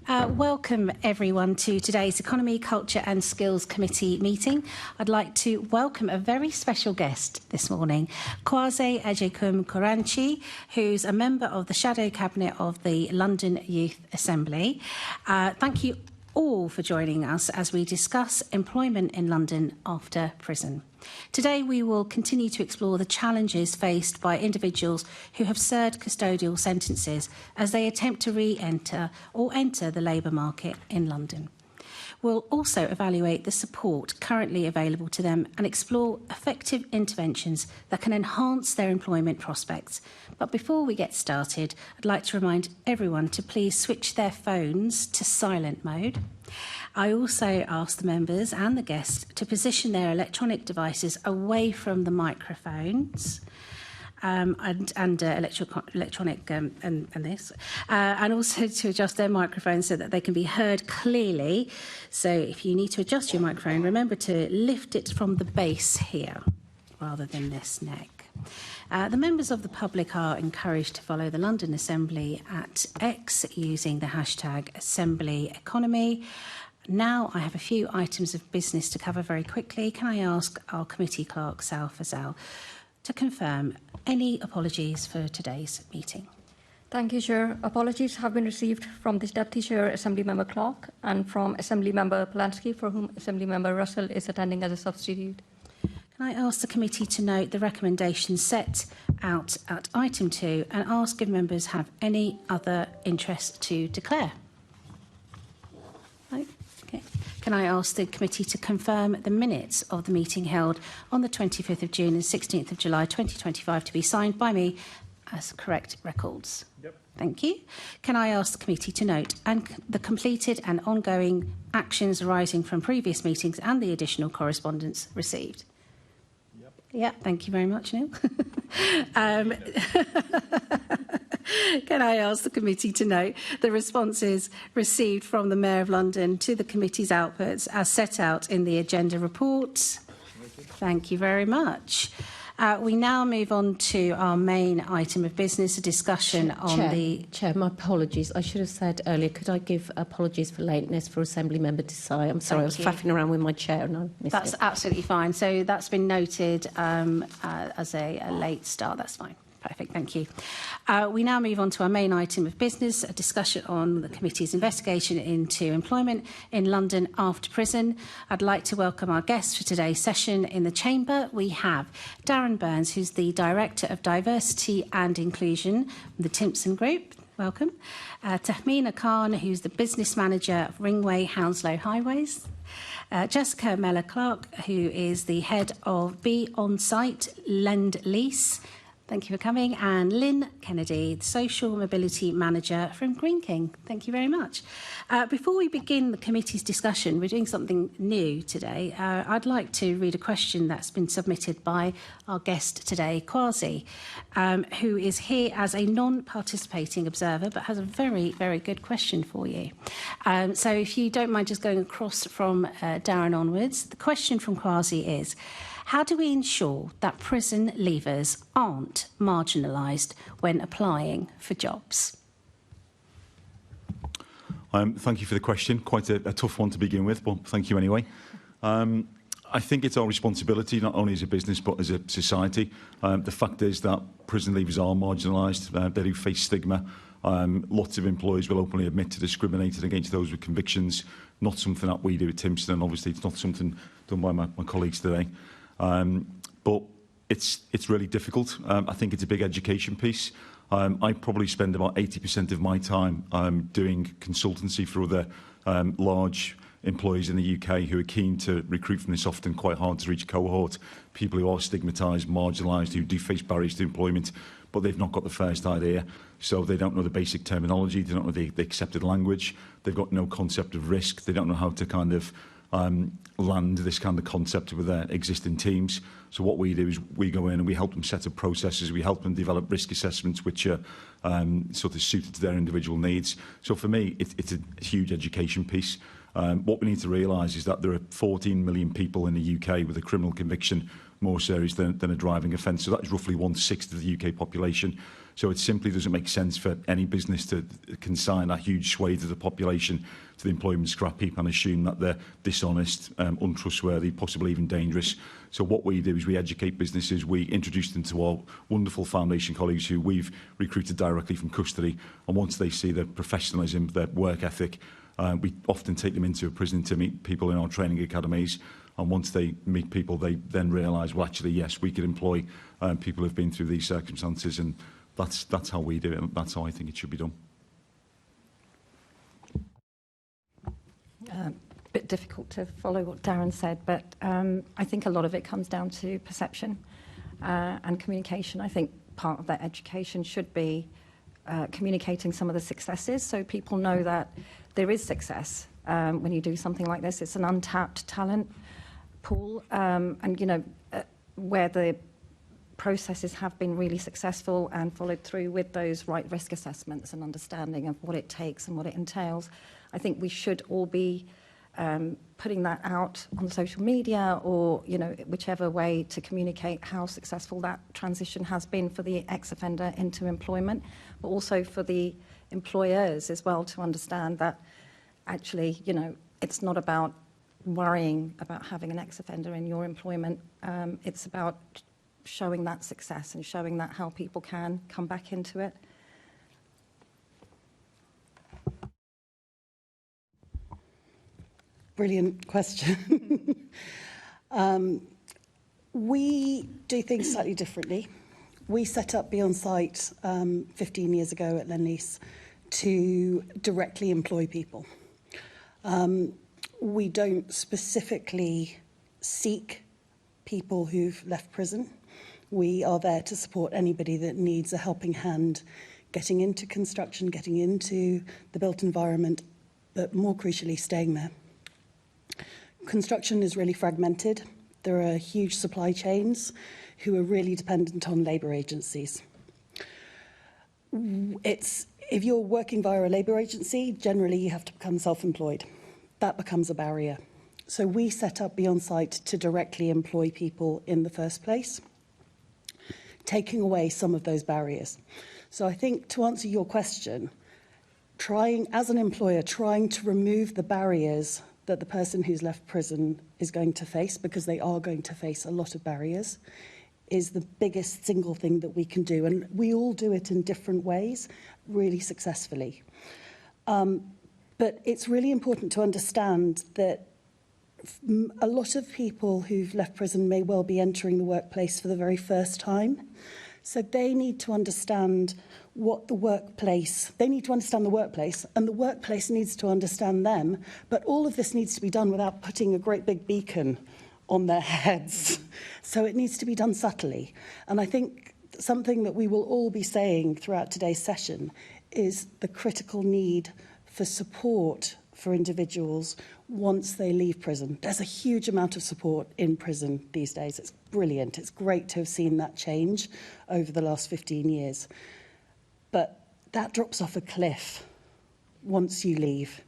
Welcome everyone to today's Economy, Culture and Skills Committee meeting. I'd like to welcome a very special guest this morning, Kwasi Ejekum-Koranchi, who's a member of the Shadow Cabinet of the London Youth Assembly. Thank you all for joining us as we discuss employment in London after prison. Today we will continue to explore the challenges faced by individuals who have served custodial sentences as they attempt to re-enter or enter the labour market in London. We'll also evaluate the support currently available to them and explore effective interventions that can enhance their employment prospects. But before we get started, I'd like to remind everyone to please switch their phones to silent mode. I also ask the members and the guests to position their electronic devices away from the microphones and electronic and this, and also to adjust their microphones so that they can be heard clearly. So if you need to adjust your microphone, remember to lift it from the base here rather than this neck. The members of the public are encouraged to follow the London Assembly at X using the hashtag #AssemblyEconomy. Now I have a few items of business to cover very quickly. Can I ask our committee clerk, Sal Fazal, to confirm any apologies for today's meeting? Thank you, Chair. Apologies have been received from the Deputy Chair, Assembly Member Clark, and from Assembly Member Polanski, for whom Assembly Member Russell is attending as a substitute. Can I ask the committee to note the recommendations set out at item 2 and ask if members have any other interest to declare? No? Okay. Can I ask the committee to confirm the minutes of the meeting held on the 25th of June and 16th of July 2025 to be signed by me as correct records? Yep. Thank you. Can I ask the committee to note the completed and ongoing actions arising from previous meetings and the additional correspondence received? Yep. Yeah, thank you very much, Neil. Can I ask the committee to note the responses received from the Mayor of London to the committee's outputs as set out in the agenda report? Thank you very much. We now move on to our main item of business, a discussion on the... Chair, my apologies. I should have said earlier, could I give apologies for lateness for Assembly Member Desai? I'm sorry, I was faffing around with my chair and I missed That's it. absolutely fine. So that's been noted as a late start. That's fine. Perfect, thank you. We now move on to our main item of business, a discussion on the committee's investigation into employment in London after prison. I'd like to welcome our guests for today's session. In the chamber, we have Darren Burns, who's the Director of Diversity and Inclusion from the Timpson Group. Welcome. Tahmina Khan, who's the Business Manager of Ringway Hounslow Highways. Jessica Mellor-Clark, who is the Head of Be On Site Lend Lease. Thank you for coming. And Lynn Kennedy, the Social Mobility Manager from Green King. Thank you very much. Before we begin the committee's discussion, we're doing something new today. I'd like to read a question that's been submitted by our guest today, Kwasi, who is here as a non-participating observer, but has a very, very good question for you. So if you don't mind just going across from Darren onwards, the question from Kwasi is, how do we ensure that prison leavers aren't marginalised when applying for jobs? Thank you for the question. Quite a tough one to begin with, but thank you anyway. I think it's our responsibility, not only as a business, but as a society. The fact is that prison leavers are marginalised. They do face stigma. Lots of employers will openly admit to discriminating against those with convictions. Not something that we do at Timpson, and obviously it's not something done by my colleagues today. But it's really difficult. I think it's a big education piece. I probably spend about 80% of my time doing consultancy for other large employees in the UK who are keen to recruit from this often quite hard to reach cohort, people who are stigmatised, marginalised, who do face barriers to employment, but they've not got the first idea. So they don't know the basic terminology, they don't know the accepted language, they've got no concept of risk, they don't know how to kind of land this kind of concept with their existing teams. So what we do is we go in and we help them set up processes, we help them develop risk assessments which are sort of suited to their individual needs. So for me, it's a huge education piece. What we need to realise is that there are 14 million people in the UK with a criminal conviction more serious than a driving offence. So that is roughly 1/6 of the UK population. So it simply doesn't make sense for any business to consign that huge swathe of the population to the employment scrap heap and assume that they're dishonest, untrustworthy, possibly even dangerous. So what we do is we educate businesses, we introduce them to our wonderful foundation colleagues who we've recruited directly from custody, and once they see their professionalism, their work ethic, we often take them into a prison to meet people in our training academies. And once they meet people, they then realise, well, actually, yes, we could employ people who've been through these circumstances, and that's how we do it, and that's how I think it should be done. Bit difficult to follow what Darren said, but I think a lot of it comes down to perception and communication. I think part of that education should be communicating some of the successes, so people know that there is success when you do something like this. It's an untapped talent pool, and you know where the processes have been really successful and followed through with those right risk assessments and understanding of what it takes and what it entails. I think we should all be putting that out on social media, or you know, whichever way to communicate how successful that transition has been for the ex-offender into employment, but also for the employers as well, to understand that actually, you know, it's not about worrying about having an ex-offender in your employment. It's about showing that success and showing that how people can come back into it. Brilliant question. We do things slightly differently. We set up Be On Site 15 years ago at Lendlease to directly employ people. We don't specifically seek people who've left prison. We are there to support anybody that needs a helping hand getting into construction, getting into the built environment, but more crucially, staying there. Construction is really fragmented. There are huge supply chains who are really dependent on labour agencies. If you're working via a labour agency, generally you have to become self-employed. That becomes a barrier. So we set up Be On Site to directly employ people in the first place, taking away some of those barriers. So I think, to answer your question, as an employer, trying to remove the barriers that the person who's left prison is going to face, because they are going to face a lot of barriers, is the biggest single thing that we can do. And we all do it in different ways, really successfully. But it's really important to understand that a lot of people who've left prison may well be entering the workplace for the very first time. So they need to understand they need to understand the workplace, and the workplace needs to understand them. But all of this needs to be done without putting a great big beacon on their heads. So it needs to be done subtly. And I think something that we will all be saying throughout today's session is the critical need for support for individuals once they leave prison. There's a huge amount of support in prison these days. It's brilliant. It's great to have seen that change over the last 15 years. But that drops off a cliff once you leave.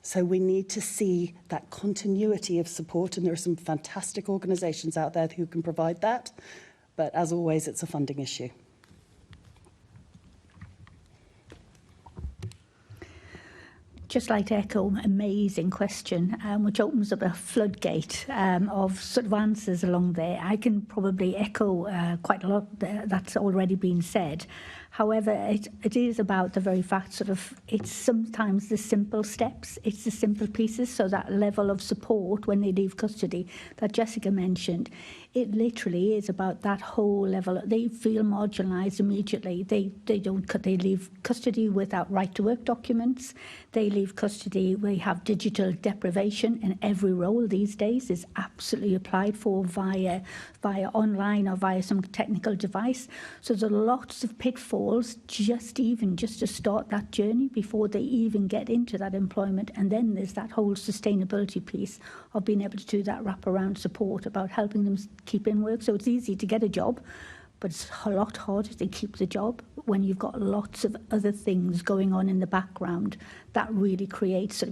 So we need to see that continuity of support, and there are some fantastic organisations out there who can provide that. But as always, it's a funding issue. Just like to echo an amazing question, which opens up a floodgate of sort of answers along there. I can probably echo quite a lot that's already been said. However, it is about the very fact it's sometimes the simple steps, it's the simple pieces, so that level of support when they leave custody that Jessica mentioned. It literally is about that whole level. They feel marginalised immediately. They leave custody without right-to-work documents. They leave custody. We have digital deprivation, and every role these days is absolutely applied for via online or via some technical device. So there's lots of pitfalls just to start that journey before they even get into that employment. And then there's that whole sustainability piece of being able to do that wraparound support about helping them keep in work. So it's easy to get a job, but it's a lot harder to keep the job when you've got lots of other things going on in the background that really creates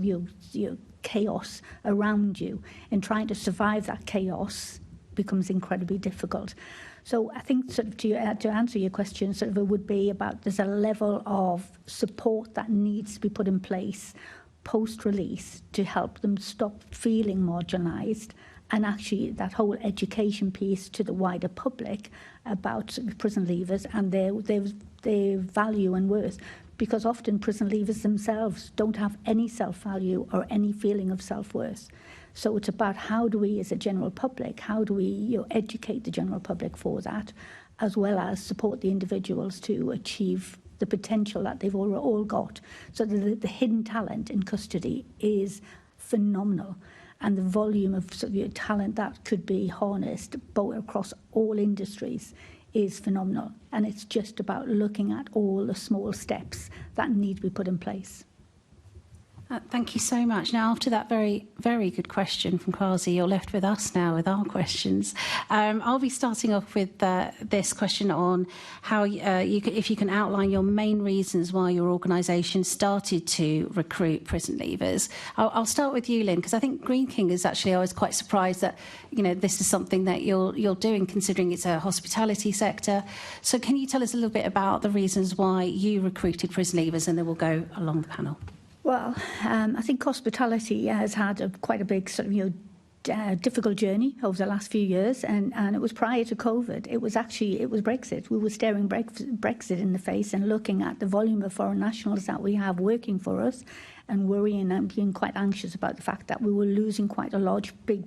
chaos around you, and trying to survive that chaos becomes incredibly difficult. So I think sort of to answer your question, sort of it would be about there's a level of support that needs to be put in place post-release to help them stop feeling marginalised, and actually that whole education piece to the wider public about prison leavers and their value and worth, because often prison leavers themselves don't have any self-value or any feeling of self-worth. So it's about how do we, as a general public, how do we educate the general public for that, as well as support the individuals to achieve the potential that they've all got. So the hidden talent in custody is phenomenal, and the volume of talent that could be harnessed both across all industries is phenomenal. And it's just about looking at all the small steps that need to be put in place. Thank you so much. Now, after that very, very good question from Kwasi, you're left with us now with our questions. I'll be starting off with this question on how, if you can outline your main reasons why your organisation started to recruit prison leavers. I'll start with you, Lynn, because I think Greene King is actually, I was quite surprised that, this is something that you're doing, considering it's a hospitality sector. So can you tell us a little bit about the reasons why you recruited prison leavers, and then we'll go along the panel. Well, I think hospitality has had quite a big sort of difficult journey over the last few years, and it was prior to COVID. It was Brexit. We were staring Brexit in the face and looking at the volume of foreign nationals that we have working for us, and worrying and being quite anxious about the fact that we were losing quite a large, big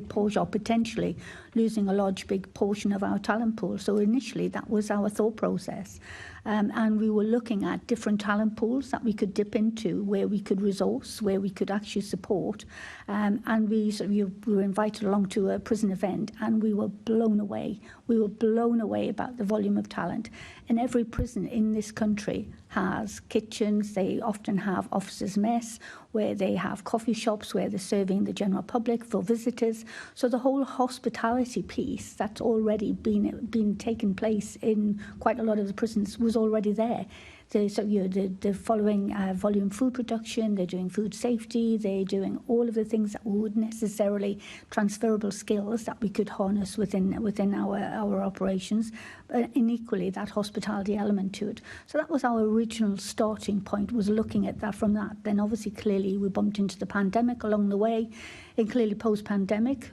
portion, or potentially losing a large, big portion of our talent pool. So initially, that was our thought process. And we were looking at different talent pools that we could dip into, where we could resource, where we could actually support. And we were invited along to a prison event, and we were blown away. We were blown away about the volume of talent. And every prison in this country has kitchens. They often have officers' mess, where they have coffee shops where they're serving the general public for visitors. So the whole hospitality piece that's already been taking place in quite a lot of the prisons was already there. They're following volume food production, they're doing food safety, they're doing all of the things that would necessarily transferable skills that we could harness within our operations, and equally that hospitality element to it. So that was our original starting point, was looking at that from that. Then obviously clearly we bumped into the pandemic along the way, and clearly post-pandemic,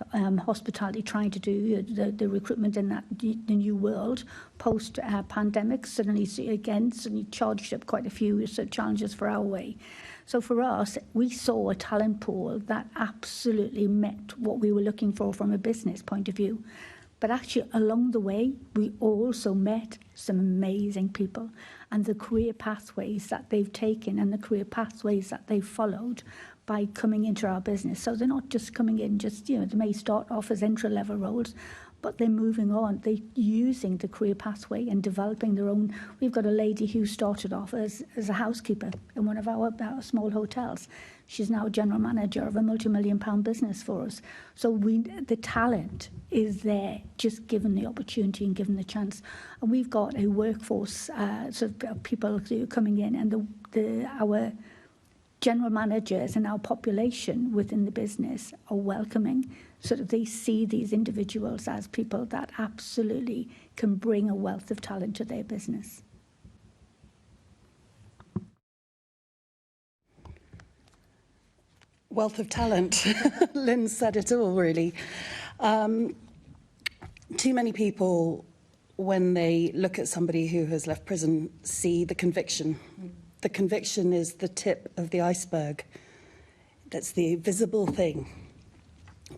hospitality trying to do the recruitment in the new world post-pandemic suddenly charged up quite a few challenges for our way. So for us, we saw a talent pool that absolutely met what we were looking for from a business point of view. But actually, along the way, we also met some amazing people, and the career pathways that they've taken and the career pathways that they've followed by coming into our business. So they're not just coming in, they may start off as entry-level roles, but they're moving on. They're using the career pathway and developing their own. We've got a lady who started off as a housekeeper in one of our small hotels. She's now general manager of a multi-million-pound business for us. So the talent is there, just given the opportunity and given the chance. And we've got a workforce, of people coming in, and our general managers and our population within the business are welcoming. They see these individuals as people that absolutely can bring a wealth of talent to their business. Wealth of talent. Lynn said it all, really. Too many people, when they look at somebody who has left prison, see the conviction. The conviction is the tip of the iceberg. That's the visible thing.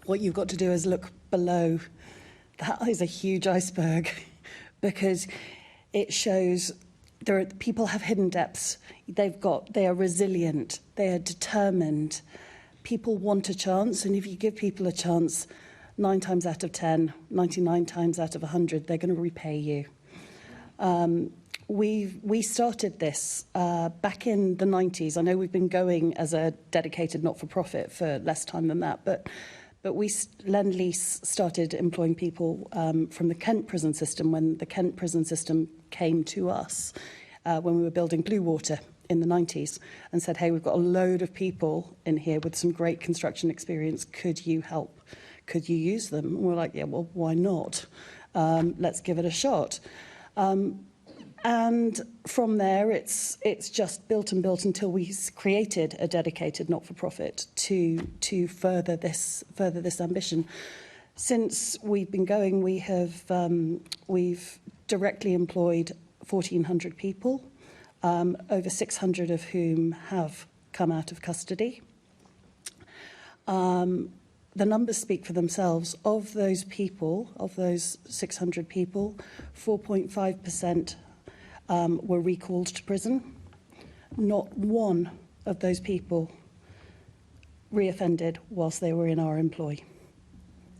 What you've got to do is look below. That is a huge iceberg, because it shows people have hidden depths. They are resilient. They are determined. People want a chance, and if you give people a chance, 9 times out of 10, 99 times out of 100, they're going to repay you. We started this back in the 90s. I know we've been going as a dedicated not-for-profit for less time than that, but we Lend-Lease started employing people from the Kent prison system when the Kent prison system came to us when we were building Blue Water in the 90s and said, hey, we've got a load of people in here with some great construction experience. Could you help? Could you use them? And we're like, yeah, well, why not? Let's give it a shot. And from there, it's just built and built until we created a dedicated not-for-profit to further this ambition. Since we've been going, we've directly employed 1,400 people, over 600 of whom have come out of custody. The numbers speak for themselves. Of those people, of those 600 people, 4.5% were recalled to prison. Not one of those people reoffended whilst they were in our employ.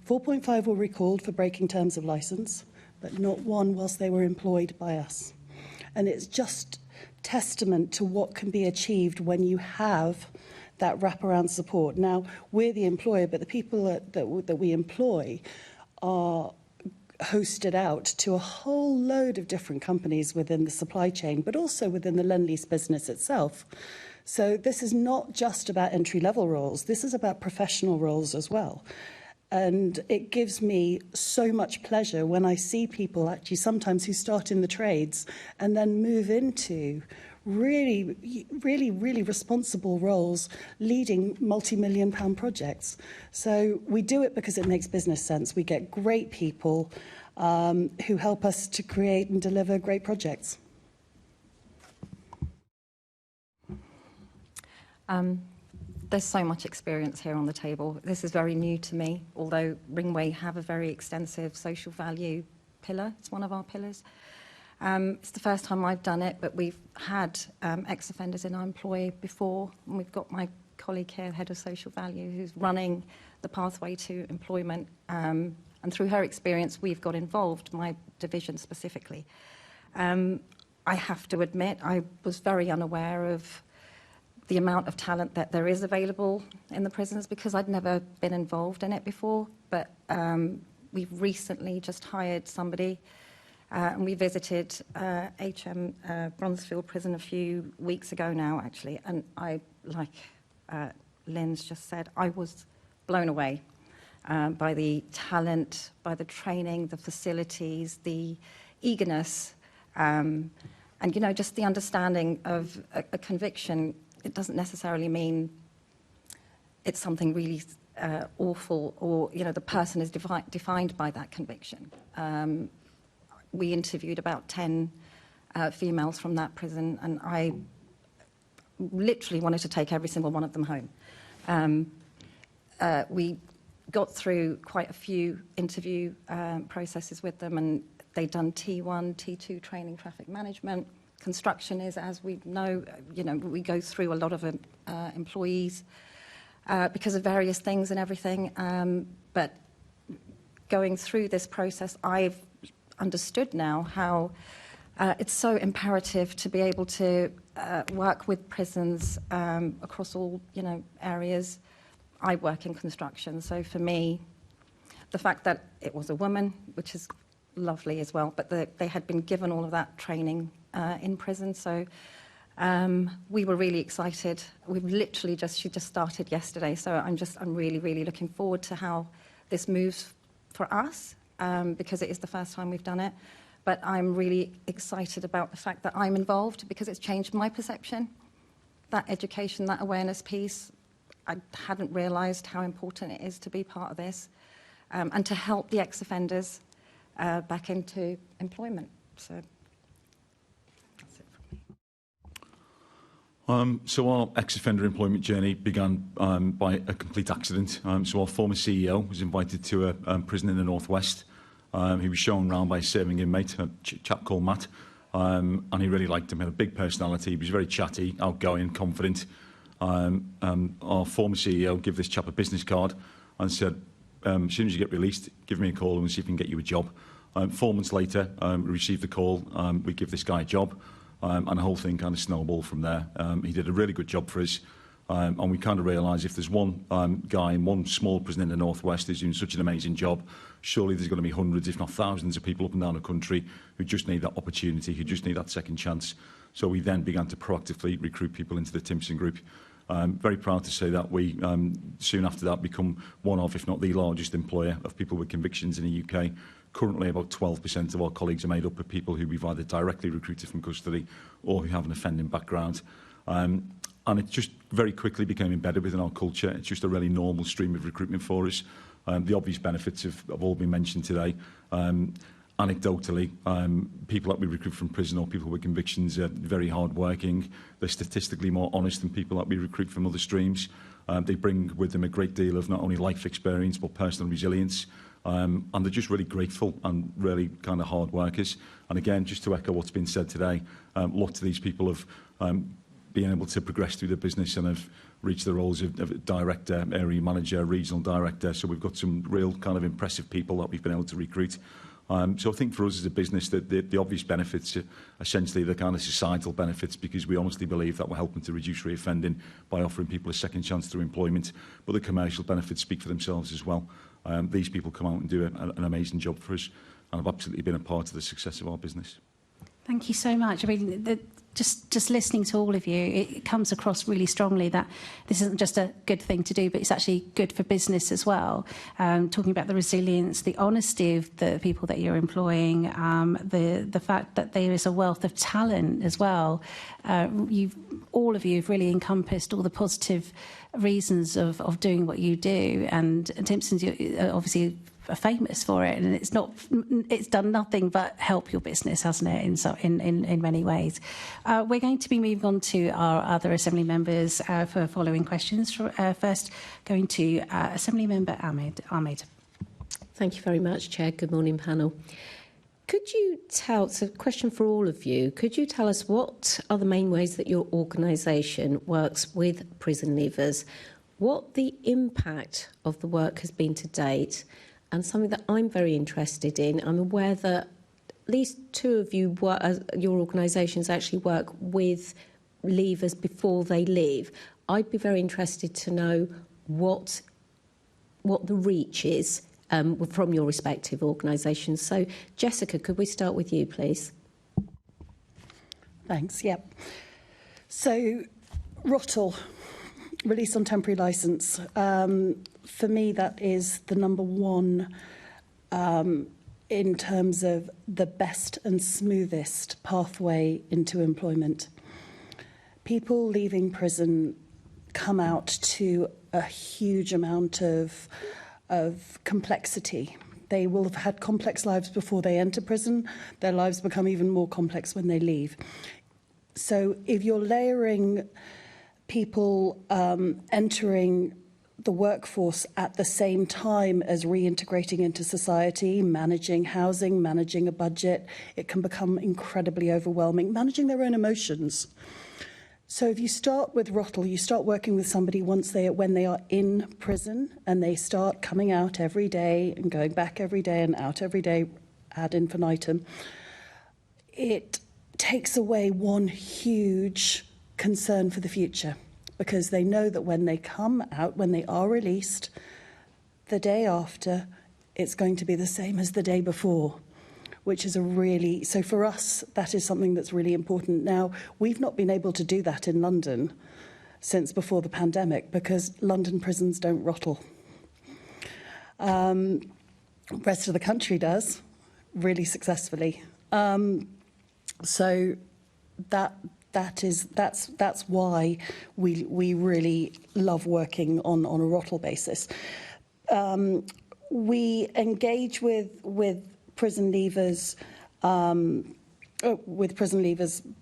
4.5 were recalled for breaking terms of licence, but not one whilst they were employed by us. And it's just testament to what can be achieved when you have that wraparound support. Now, we're the employer, but the people that we employ are hosted out to a whole load of different companies within the supply chain, but also within the Lendlease business itself. So this is not just about entry-level roles. This is about professional roles as well. And it gives me so much pleasure when I see people actually sometimes who start in the trades and then move into really responsible roles leading multi-million pound projects. So we do it because it makes business sense. We get great people who help us to create and deliver great projects. There's so much experience here on the table. This is very new to me, although Ringway have a very extensive social value pillar. It's one of our pillars. It's the first time I've done it, but we've had ex-offenders in our employ before. And we've got my colleague here, Head of Social Value, who's running the pathway to employment. And through her experience, we've got involved, my division specifically. I have to admit, I was very unaware of the amount of talent that there is available in the prisons because I'd never been involved in it before. But we've recently just hired somebody and we visited HM Bronzefield Prison a few weeks ago now, actually. And I, like Lynn's just said, I was blown away by the talent, by the training, the facilities, the eagerness, and, you know, just the understanding of a conviction. It doesn't necessarily mean it's something really awful or, you know, the person is defined by that conviction. We interviewed about 10 females from that prison, and I literally wanted to take every single one of them home. We got through quite a few interview processes with them, and they'd done T1, T2 training, traffic management. Construction is, as we know, you know, we go through a lot of employees because of various things and everything. But going through this process, I've understood now how it's so imperative to be able to work with prisons across all, you know, areas. I work in construction, so for me, the fact that it was a woman, which is lovely as well, but they had been given all of that training in prison, so we were really excited. We've literally she just started yesterday, so I'm really looking forward to how this moves for us, because it is the first time we've done it. But I'm really excited about the fact that I'm involved because it's changed my perception. That education, that awareness piece, I hadn't realised how important it is to be part of this, and to help the ex-offenders back into employment. So that's it from me. So our ex-offender employment journey began by a complete accident. So our former CEO was invited to a prison in the northwest. He was shown around by a serving inmate, a chap called Matt, and he really liked him. He had a big personality. He was very chatty, outgoing, confident. Our former CEO gave this chap a business card and said, as soon as you get released, give me a call and we'll see if we can get you a job. 4 months later, we received the call. We give this guy a job, and the whole thing kind of snowballed from there. He did a really good job for us. And we kind of realise if there's one guy in one small prison in the northwest who's doing such an amazing job, surely there's going to be hundreds, if not thousands, of people up and down the country who just need that opportunity, who just need that second chance. So we then began to proactively recruit people into the Timpson Group. Very proud to say that we soon after that become one of, if not the largest employer of people with convictions in the UK. Currently, about 12% of our colleagues are made up of people who we've either directly recruited from custody or who have an offending background. And it just very quickly became embedded within our culture. It's just a really normal stream of recruitment for us. The obvious benefits have all been mentioned today. Anecdotally, people that we recruit from prison or people with convictions are very hard-working. They're statistically more honest than people that we recruit from other streams. They bring with them a great deal of not only life experience but personal resilience. And they're just really grateful and really kind of hard workers. And again, just to echo what's been said today, lots of these people have been able to progress through the business and have reached the roles of director, area manager, regional director. So we've got some real kind of impressive people that we've been able to recruit. So I think for us as a business, the obvious benefits are essentially the kind of societal benefits, because we honestly believe that we're helping to reduce reoffending by offering people a second chance through employment. But the commercial benefits speak for themselves as well. These people come out and do an amazing job for us, and have absolutely been a part of the success of our business. Thank you so much. I mean, just listening to all of you, it comes across really strongly that this isn't just a good thing to do, but it's actually good for business as well. Talking about the resilience, the honesty of the people that you're employing, the fact that there is a wealth of talent as well. All of you have really encompassed all the positive reasons of doing what you do, and Timpson's obviously are famous for it, and it's done nothing but help your business, hasn't it, in many ways. We're going to be moving on to our other Assembly members for following questions. First, going to Assembly Member Ahmed. Thank you very much, Chair. Good morning, panel. Could you tell, it's a question for all of you, could you tell us what are the main ways that your organisation works with prison leavers, what the impact of the work has been to date, and something that I'm very interested in? I'm aware that at least two of you, your organisations actually work with leavers before they leave. I'd be very interested to know what the reach is from your respective organisations. So, Jessica, could we start with you, please? Thanks, yep. So, ROTL, release on temporary licence. For me, that is the number one in terms of the best and smoothest pathway into employment. People leaving prison come out to a huge amount of complexity. They will have had complex lives before they enter prison. Their lives become even more complex when they leave. So if you're layering people entering the workforce at the same time as reintegrating into society, managing housing, managing a budget, it can become incredibly overwhelming, managing their own emotions. So if you start with ROTL, you start working with somebody when they are in prison, and they start coming out every day and going back every day and out every day ad infinitum. It takes away one huge concern for the future, because they know that when they come out, when they are released, the day after, it's going to be the same as the day before, which is so for us, that is something that's really important. Now, we've not been able to do that in London since before the pandemic, because London prisons don't ROTL. Rest of the country does, really successfully. So that's why we really love working on a ROTL basis. We engage with prison leavers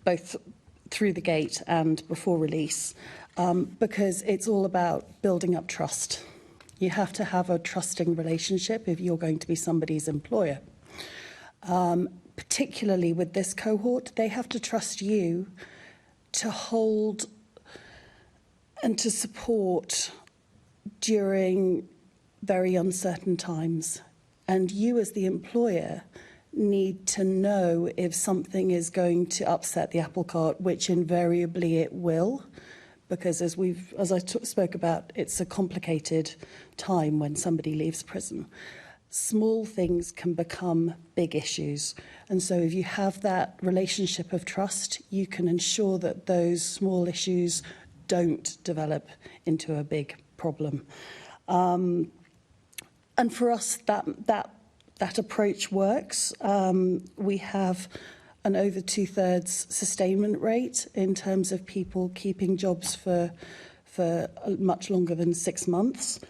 both through the gate and before release, because it's all about building up trust. You have to have a trusting relationship if you're going to be somebody's employer. Particularly with this cohort, they have to trust you to hold and to support during very uncertain times. And you as the employer need to know if something is going to upset the apple cart, which invariably it will, because as I spoke about, it's a complicated time when somebody leaves prison. Small things can become big issues. And so if you have that relationship of trust, you can ensure that those small issues don't develop into a big problem. And for us, that approach works. We have an over 2/3 sustainment rate in terms of people keeping jobs for much longer than 6 months.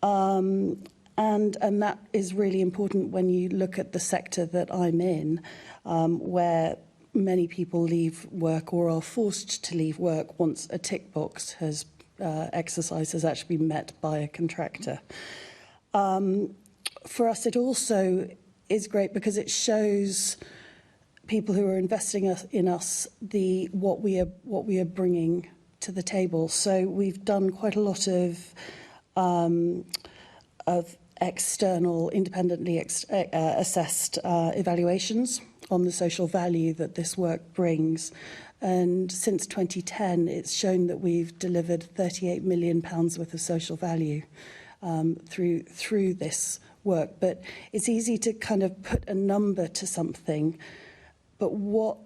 And that is really important when you look at the sector that I'm in, where many people leave work or are forced to leave work once a tick box exercise has actually been met by a contractor. For us, it also is great because it shows people who are investing in us what we are bringing to the table. So we've done quite a lot of external, independently assessed evaluations on the social value that this work brings. And since 2010, it's shown that we've delivered £38 million worth of social value through this work. But it's easy to kind of put a number to something. But what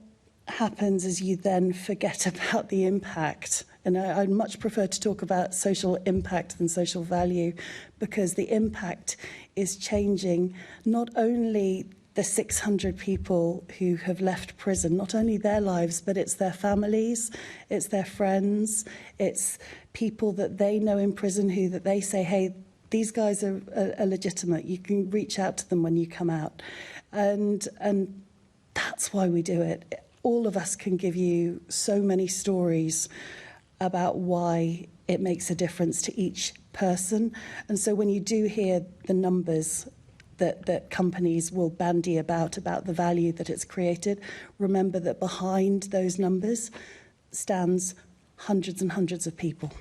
happens is you then forget about the impact. And I'd much prefer to talk about social impact than social value, because the impact is changing not only the 600 people who have left prison, not only their lives, but it's their families, it's their friends, it's people that they know in prison that they say, hey, these guys are legitimate. You can reach out to them when you come out. And that's why we do it. All of us can give you so many stories about why it makes a difference to each person. And so when you do hear the numbers that companies will bandy about the value that it's created, remember that behind those numbers stands hundreds and hundreds of people.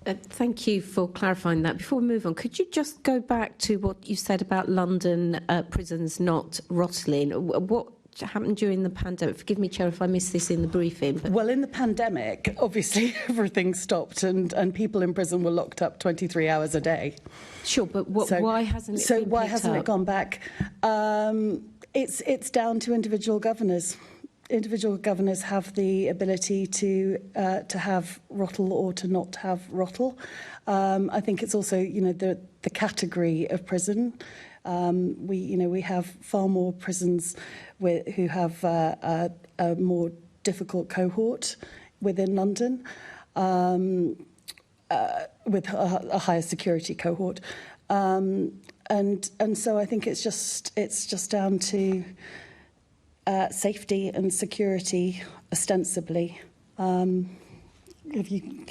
Thank you for clarifying that. Before we move on, could you just go back to what you said about London prisons not rottling? What happened during the pandemic? Forgive me, Chair, if I missed this in the briefing. But... Well, in the pandemic, obviously everything stopped and people in prison were locked up 23 hours a day. Sure, but why hasn't it been why picked hasn't up? it gone back? It's down to individual governors. Individual governors have the ability to have rottle or to not have rottle. I think it's also, the category of prison. We have far more prisons who have a more difficult cohort within London, with a higher security cohort, and so I think it's just down to safety and security, ostensibly. If you.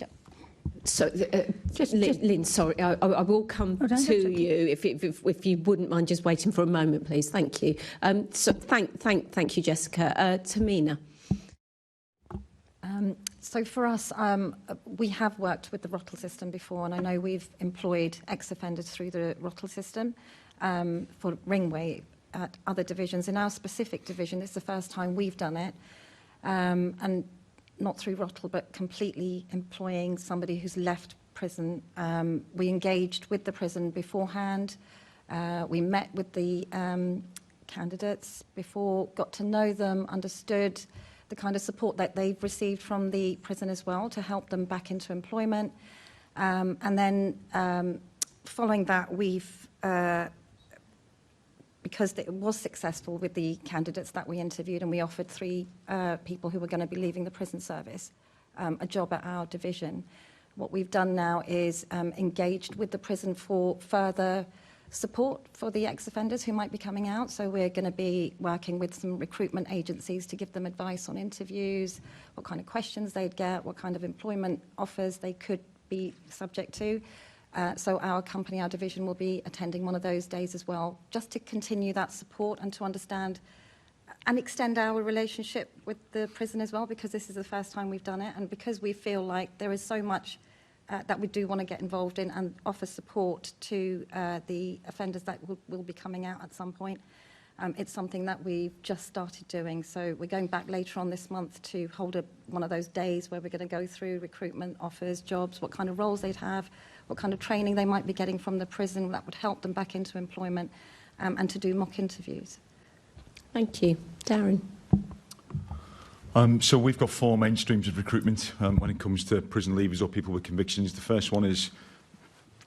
So, Lynn, sorry, I will come to you if you wouldn't mind just waiting for a moment, please. Thank you. So, thank you, Jessica. Tamina. So for us, we have worked with the Rottle system before, and I know we've employed ex-offenders through the Rottle system for Ringway at other divisions. In our specific division, it's the first time we've done it, and not through Rottle, but completely employing somebody who's left prison. We engaged with the prison beforehand. We met with the candidates before, got to know them, understood the kind of support that they've received from the prison as well to help them back into employment. And then following that, we've, because it was successful with the candidates that we interviewed, and we offered 3 people who were going to be leaving the prison service a job at our division. What we've done now is engaged with the prison for further support for the ex-offenders who might be coming out. So we're going to be working with some recruitment agencies to give them advice on interviews, what kind of questions they'd get, what kind of employment offers they could be subject to. So our company, our division, will be attending one of those days as well, just to continue that support and to understand and extend our relationship with the prison as well, because this is the first time we've done it, and because we feel like there is so much that we do want to get involved in and offer support to the offenders that will be coming out at some point. It's something that we've just started doing. So we're going back later on this month to hold one of those days where we're going to go through recruitment offers, jobs, what kind of roles they'd have, what kind of training they might be getting from the prison that would help them back into employment, and to do mock interviews. Thank you. Darren. So we've got 4 main streams of recruitment when it comes to prison leavers or people with convictions. The first one is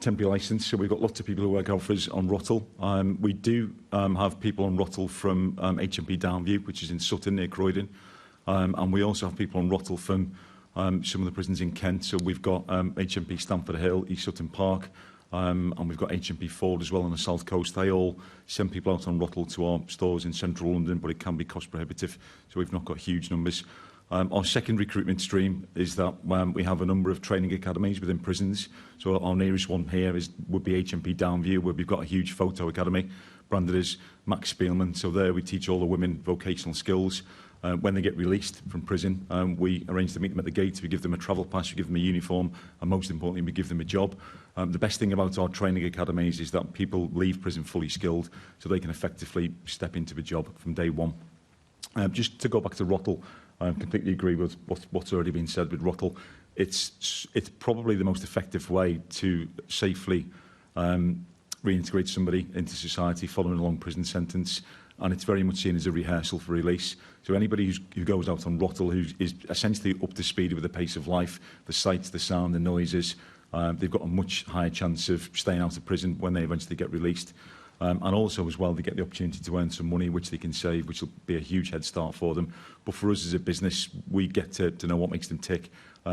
temporary licence. So we've got lots of people who work out for us on Rottle. We do have people on Rottle from HMP Downview, which is in Sutton near Croydon. And we also have people on Rottle from some of the prisons in Kent. So we've got HMP Stamford Hill, East Sutton Park, and we've got HMP Ford as well on the south coast. They all send people out on Rottle to our stores in central London, but it can be cost prohibitive, so we've not got huge numbers. Our second recruitment stream is that we have a number of training academies within prisons. So our nearest one here would be HMP Downview, where we've got a huge photo academy, branded as Max Spielman. So there we teach all the women vocational skills. When they get released from prison, we arrange to meet them at the gate. We give them a travel pass, we give them a uniform, and most importantly, we give them a job. The best thing about our training academies is that people leave prison fully skilled, so they can effectively step into the job from day one. Just to go back to Rottle, I completely agree with what's already been said with Rottle. It's probably the most effective way to safely reintegrate somebody into society following a long prison sentence, and it's very much seen as a rehearsal for release. So anybody who goes out on Rottle, who is essentially up to speed with the pace of life, the sights, the sound, the noises, they've got a much higher chance of staying out of prison when they eventually get released. And also as well, they get the opportunity to earn some money, which they can save, which will be a huge head start for them. But for us as a business, we get to know what makes them tick.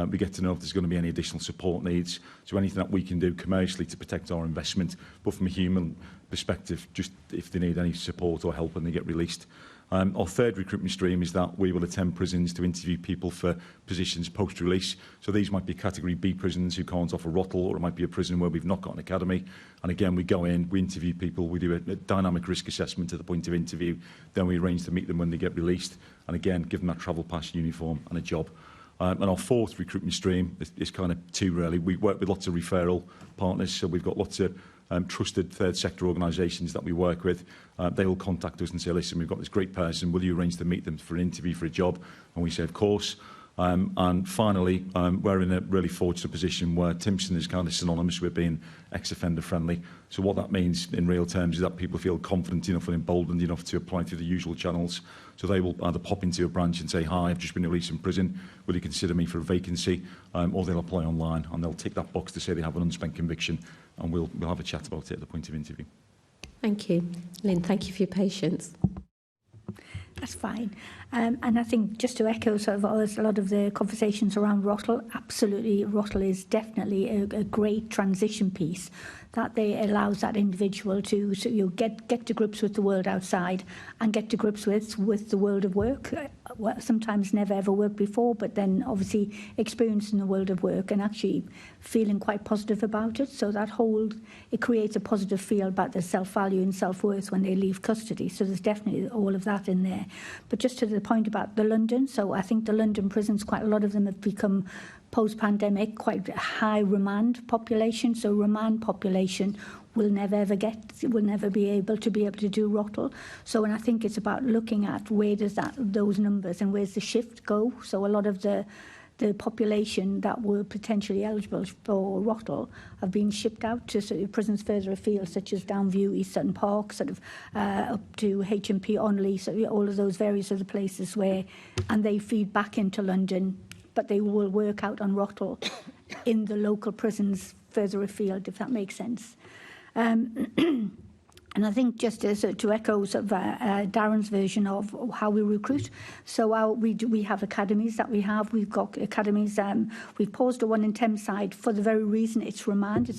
We get to know if there's going to be any additional support needs. So anything that we can do commercially to protect our investment, but from a human perspective, just if they need any support or help when they get released. Our third recruitment stream is that we will attend prisons to interview people for positions post-release. So these might be Category B prisons who can't offer Rottle, or it might be a prison where we've not got an academy. And again, we go in, we interview people, we do a dynamic risk assessment at the point of interview, then we arrange to meet them when they get released, and again, give them that travel pass, uniform and a job. And our fourth recruitment stream is kind of 2 really. We work with lots of referral partners, so we've got lots of trusted third sector organisations that we work with. They will contact us and say, listen, we've got this great person, will you arrange to meet them for an interview for a job? And we say, of course. And finally, we're in a really fortunate position where Timpson is kind of synonymous with being ex-offender friendly. So what that means in real terms is that people feel confident enough and emboldened enough to apply through the usual channels. So they will either pop into a branch and say, hi, I've just been released from prison, will you consider me for a vacancy? Or they'll apply online and they'll tick that box to say they have an unspent conviction, and we'll have a chat about it at the point of interview. Thank you. Lynn, thank you for your patience. That's fine. And I think just to echo sort of a lot of the conversations around Rottle, absolutely, Rottle is definitely a great transition piece that they allows that individual to get to grips with the world outside and get to grips with the world of work. Sometimes never ever worked before, but then obviously experiencing the world of work and actually feeling quite positive about it. So it creates a positive feel about their self-value and self-worth when they leave custody. So there's definitely all of that in there. But just to the point about the London, so I think the London prisons, quite a lot of them have become post-pandemic quite a high remand population. So remand population will never be able to do Rottle. So, and I think it's about looking at where does those numbers and where's the shift go. So a lot of the population that were potentially eligible for Rottle have been shipped out to sort of prisons further afield, such as Downview, East Sutton Park, sort of up to HMP Onley, so all of those various other places and they feed back into London, but they will work out on Rottle in the local prisons further afield, if that makes sense. And I think just to echo sort of, Darren's version of how we recruit, so we have academies that we have. We've got academies. We've paused the one in Thameside for the very reason it's remand.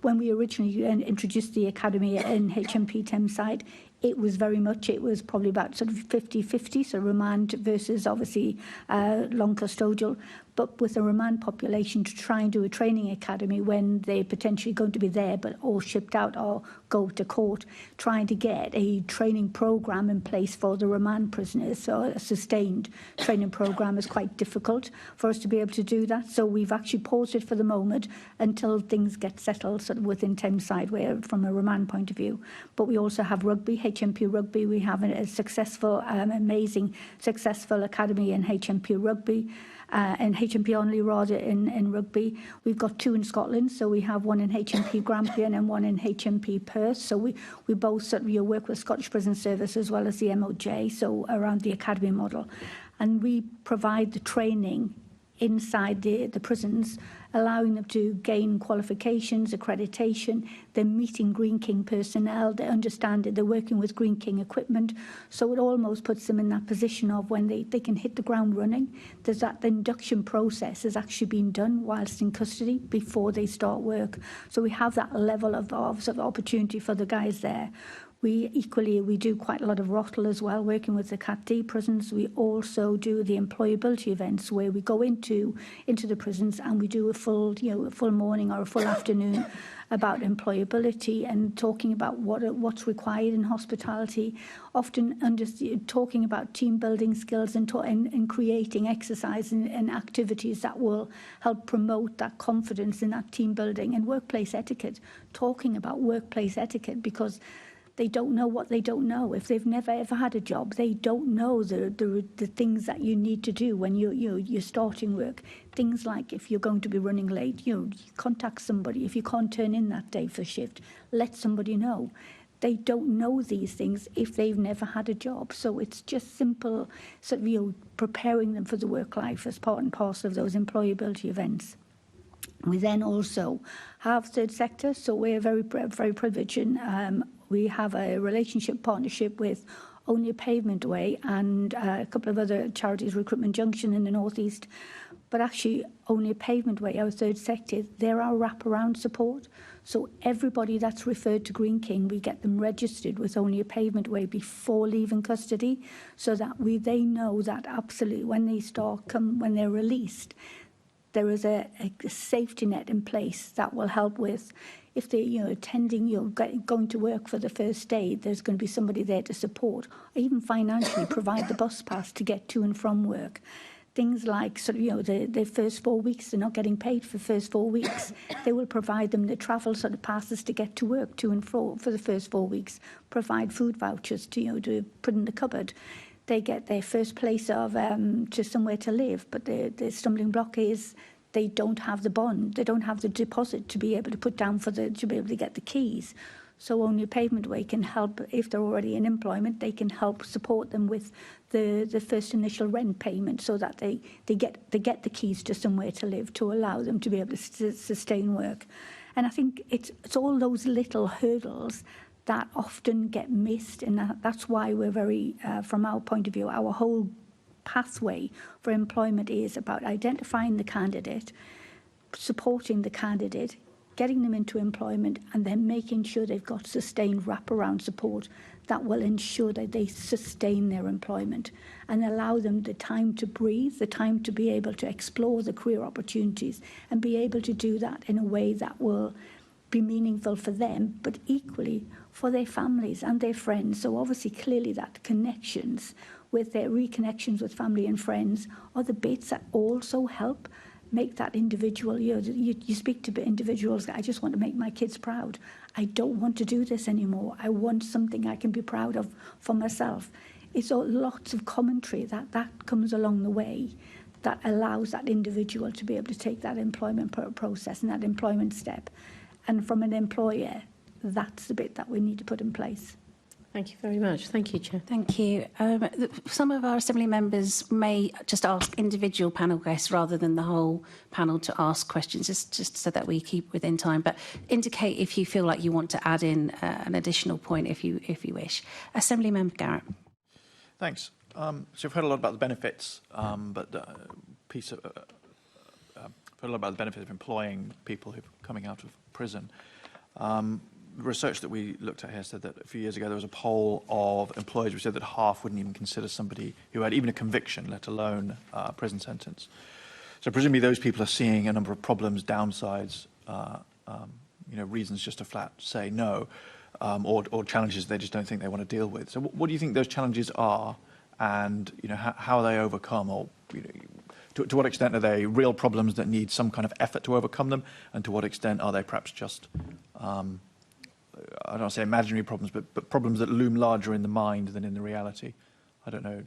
When we originally introduced the academy in HMP Thameside, it was probably about sort of 50-50, so remand versus obviously long custodial. But with a remand population, to try and do a training academy when they're potentially going to be there but all shipped out or go to court, trying to get a training program in place for the remand prisoners, so a sustained training program is quite difficult for us to be able to do that. So we've actually paused it for the moment until things get settled sort of within Thameside, where from a remand point of view. But we also have rugby, HMP Rugby, we have a successful, amazing, successful academy in HMP Rugby. And HMP Onley rather in rugby. We've got 2 in Scotland, so we have one in HMP Grampian and one in HMP Perth. So we both sort of work with Scottish Prison Service as well as the MOJ, so around the academy model. And we provide the training inside the prisons, allowing them to gain qualifications, accreditation. They're meeting Green King personnel, they understand it, they're working with Green King equipment. So it almost puts them in that position of when they can hit the ground running. There's that the induction process has actually been done whilst in custody before they start work. So we have that level of sort of opportunity for the guys there. We do quite a lot of ROTL as well, working with the Cat D prisons. We also do the employability events where we go into the prisons and we do a full morning or a full afternoon about employability and talking about what's required in hospitality. Often talking about team building skills and creating exercise and activities that will help promote that confidence in that team building and workplace etiquette. Talking about workplace etiquette because they don't know what they don't know. If they've never ever had a job, they don't know the things that you need to do when you're starting work. Things like if you're going to be running late, you contact somebody. If you can't turn in that day for shift, let somebody know. They don't know these things if they've never had a job. So it's just simple sort of preparing them for the work life as part and parcel of those employability events. We then also have third sector, so we're very privileged in we have a partnership with Only a Pavement Way and a couple of other charities, Recruitment Junction in the northeast. But actually, Only a Pavement Way, our third sector, they're our wraparound support. So everybody that's referred to Green King, we get them registered with Only a Pavement Way before leaving custody, so that they know that absolutely when they're released, there is a safety net in place that will help with if they're going to work for the first day, there's going to be somebody there to support, or even financially provide the bus pass to get to and from work. Things like the first 4 weeks, they're not getting paid for the first 4 weeks. They will provide them the travel sort of passes to get to work to and fro for the first 4 weeks. Provide food vouchers to put in the cupboard. They get their first place of to somewhere to live, but the stumbling block is they don't have the bond, they don't have the deposit to be able to put down to be able to get the keys. So Only a Pavement Way can help if they're already in employment. They can help support them with the first initial rent payment, so that they get the keys to somewhere to live to allow them to be able to sustain work. And I think it's all those little hurdles that often get missed, and that's why we're very, from our point of view, our whole pathway for employment is about identifying the candidate, supporting the candidate, getting them into employment, and then making sure they've got sustained wraparound support that will ensure that they sustain their employment and allow them the time to breathe, the time to be able to explore the career opportunities and be able to do that in a way that will be meaningful for them, but equally for their families and their friends. So obviously, clearly that connections with their reconnections with family and friends are the bits that also help make that individual. You speak to individuals, I just want to make my kids proud. I don't want to do this anymore. I want something I can be proud of for myself. It's lots of commentary that comes along the way that allows that individual to be able to take that employment process and that employment step. And from an employer, that's the bit that we need to put in place. Thank you very much. Thank you, Chair. Thank you. Some of our Assembly members may just ask individual panel guests rather than the whole panel to ask questions, just so that we keep within time. But indicate if you feel like you want to add in an additional point if you wish. Assembly Member Garrett. Thanks. So we've heard a lot about the benefits, but heard a lot about the benefits of employing people who are coming out of prison. Research that we looked at here said that a few years ago there was a poll of employers which said that half wouldn't even consider somebody who had even a conviction, let alone a prison sentence. So presumably those people are seeing a number of problems, downsides, reasons just to flat say no, or challenges they just don't think they want to deal with. So what do you think those challenges are, and how are they overcome, or to what extent are they real problems that need some kind of effort to overcome them, and to what extent are they perhaps just I don't want to say imaginary problems, but problems that loom larger in the mind than in the reality. I don't know.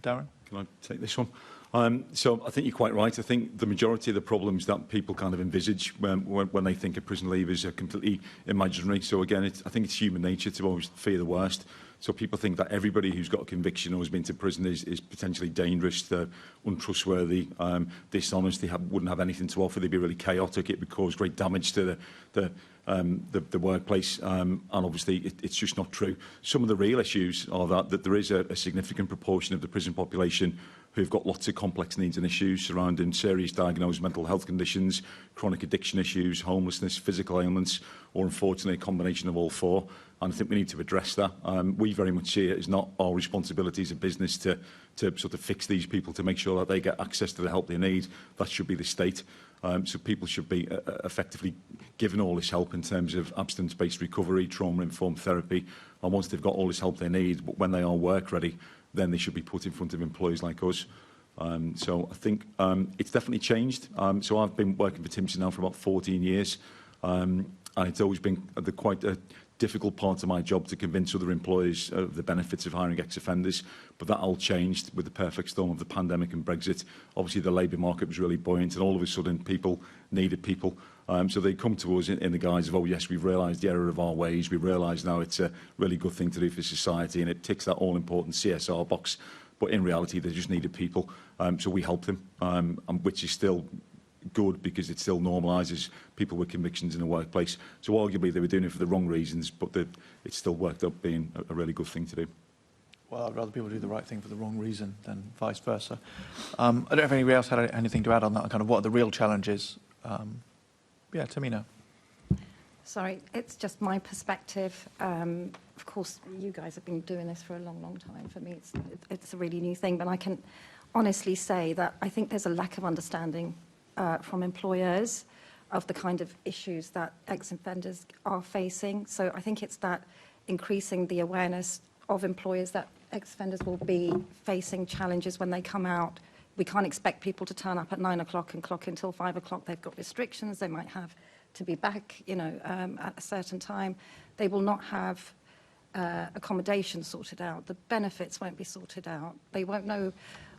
Darren? Can I take this one? So I think you're quite right. I think the majority of the problems that people kind of envisage when they think of prison leavers are completely imaginary. So again, I think it's human nature to always fear the worst. So people think that everybody who's got a conviction or has been to prison is potentially dangerous, untrustworthy, dishonest. They wouldn't have anything to offer. They'd be really chaotic. It would cause great damage to the workplace. And obviously, it's just not true. Some of the real issues are that there is a significant proportion of the prison population who've got lots of complex needs and issues surrounding serious diagnosed mental health conditions, chronic addiction issues, homelessness, physical ailments, or unfortunately a combination of all four. And I think we need to address that. We very much see it as not our responsibility as a business to sort of fix these people, to make sure that they get access to the help they need. That should be the state. So people should be effectively given all this help in terms of abstinence-based recovery, trauma-informed therapy. And once they've got all this help they need, but when they are work-ready, then they should be put in front of employees like us. So I think it's definitely changed. So I've been working for Timson now for about 14 years. And it's always been quite a difficult part of my job to convince other employers of the benefits of hiring ex-offenders. But that all changed with the perfect storm of the pandemic and Brexit. Obviously, the labour market was really buoyant, and all of a sudden, people needed people. So they come to us in the guise of, oh, yes, we've realised the error of our ways. We realise now it's a really good thing to do for society, and it ticks that all-important CSR box. But in reality, they just needed people. So we helped them, which is still good because it still normalises people with convictions in the workplace. So arguably, they were doing it for the wrong reasons, but it still worked out being a really good thing to do. Well, I'd rather people do the right thing for the wrong reason than vice versa. I don't know if anybody else had anything to add on that, kind of what are the real challenges. Yeah, Tamina. Sorry, it's just my perspective. Of course, you guys have been doing this for a long, long time. For me, it's a really new thing, but I can honestly say that I think there's a lack of understanding from employers of the kind of issues that ex-offenders are facing. So I think it's that increasing the awareness of employers that ex-offenders will be facing challenges when they come out. We can't expect people to turn up at 9 o'clock and clock until 5 o'clock. They've got restrictions. They might have to be back, at a certain time. They will not have accommodation sorted out. The benefits won't be sorted out. They won't know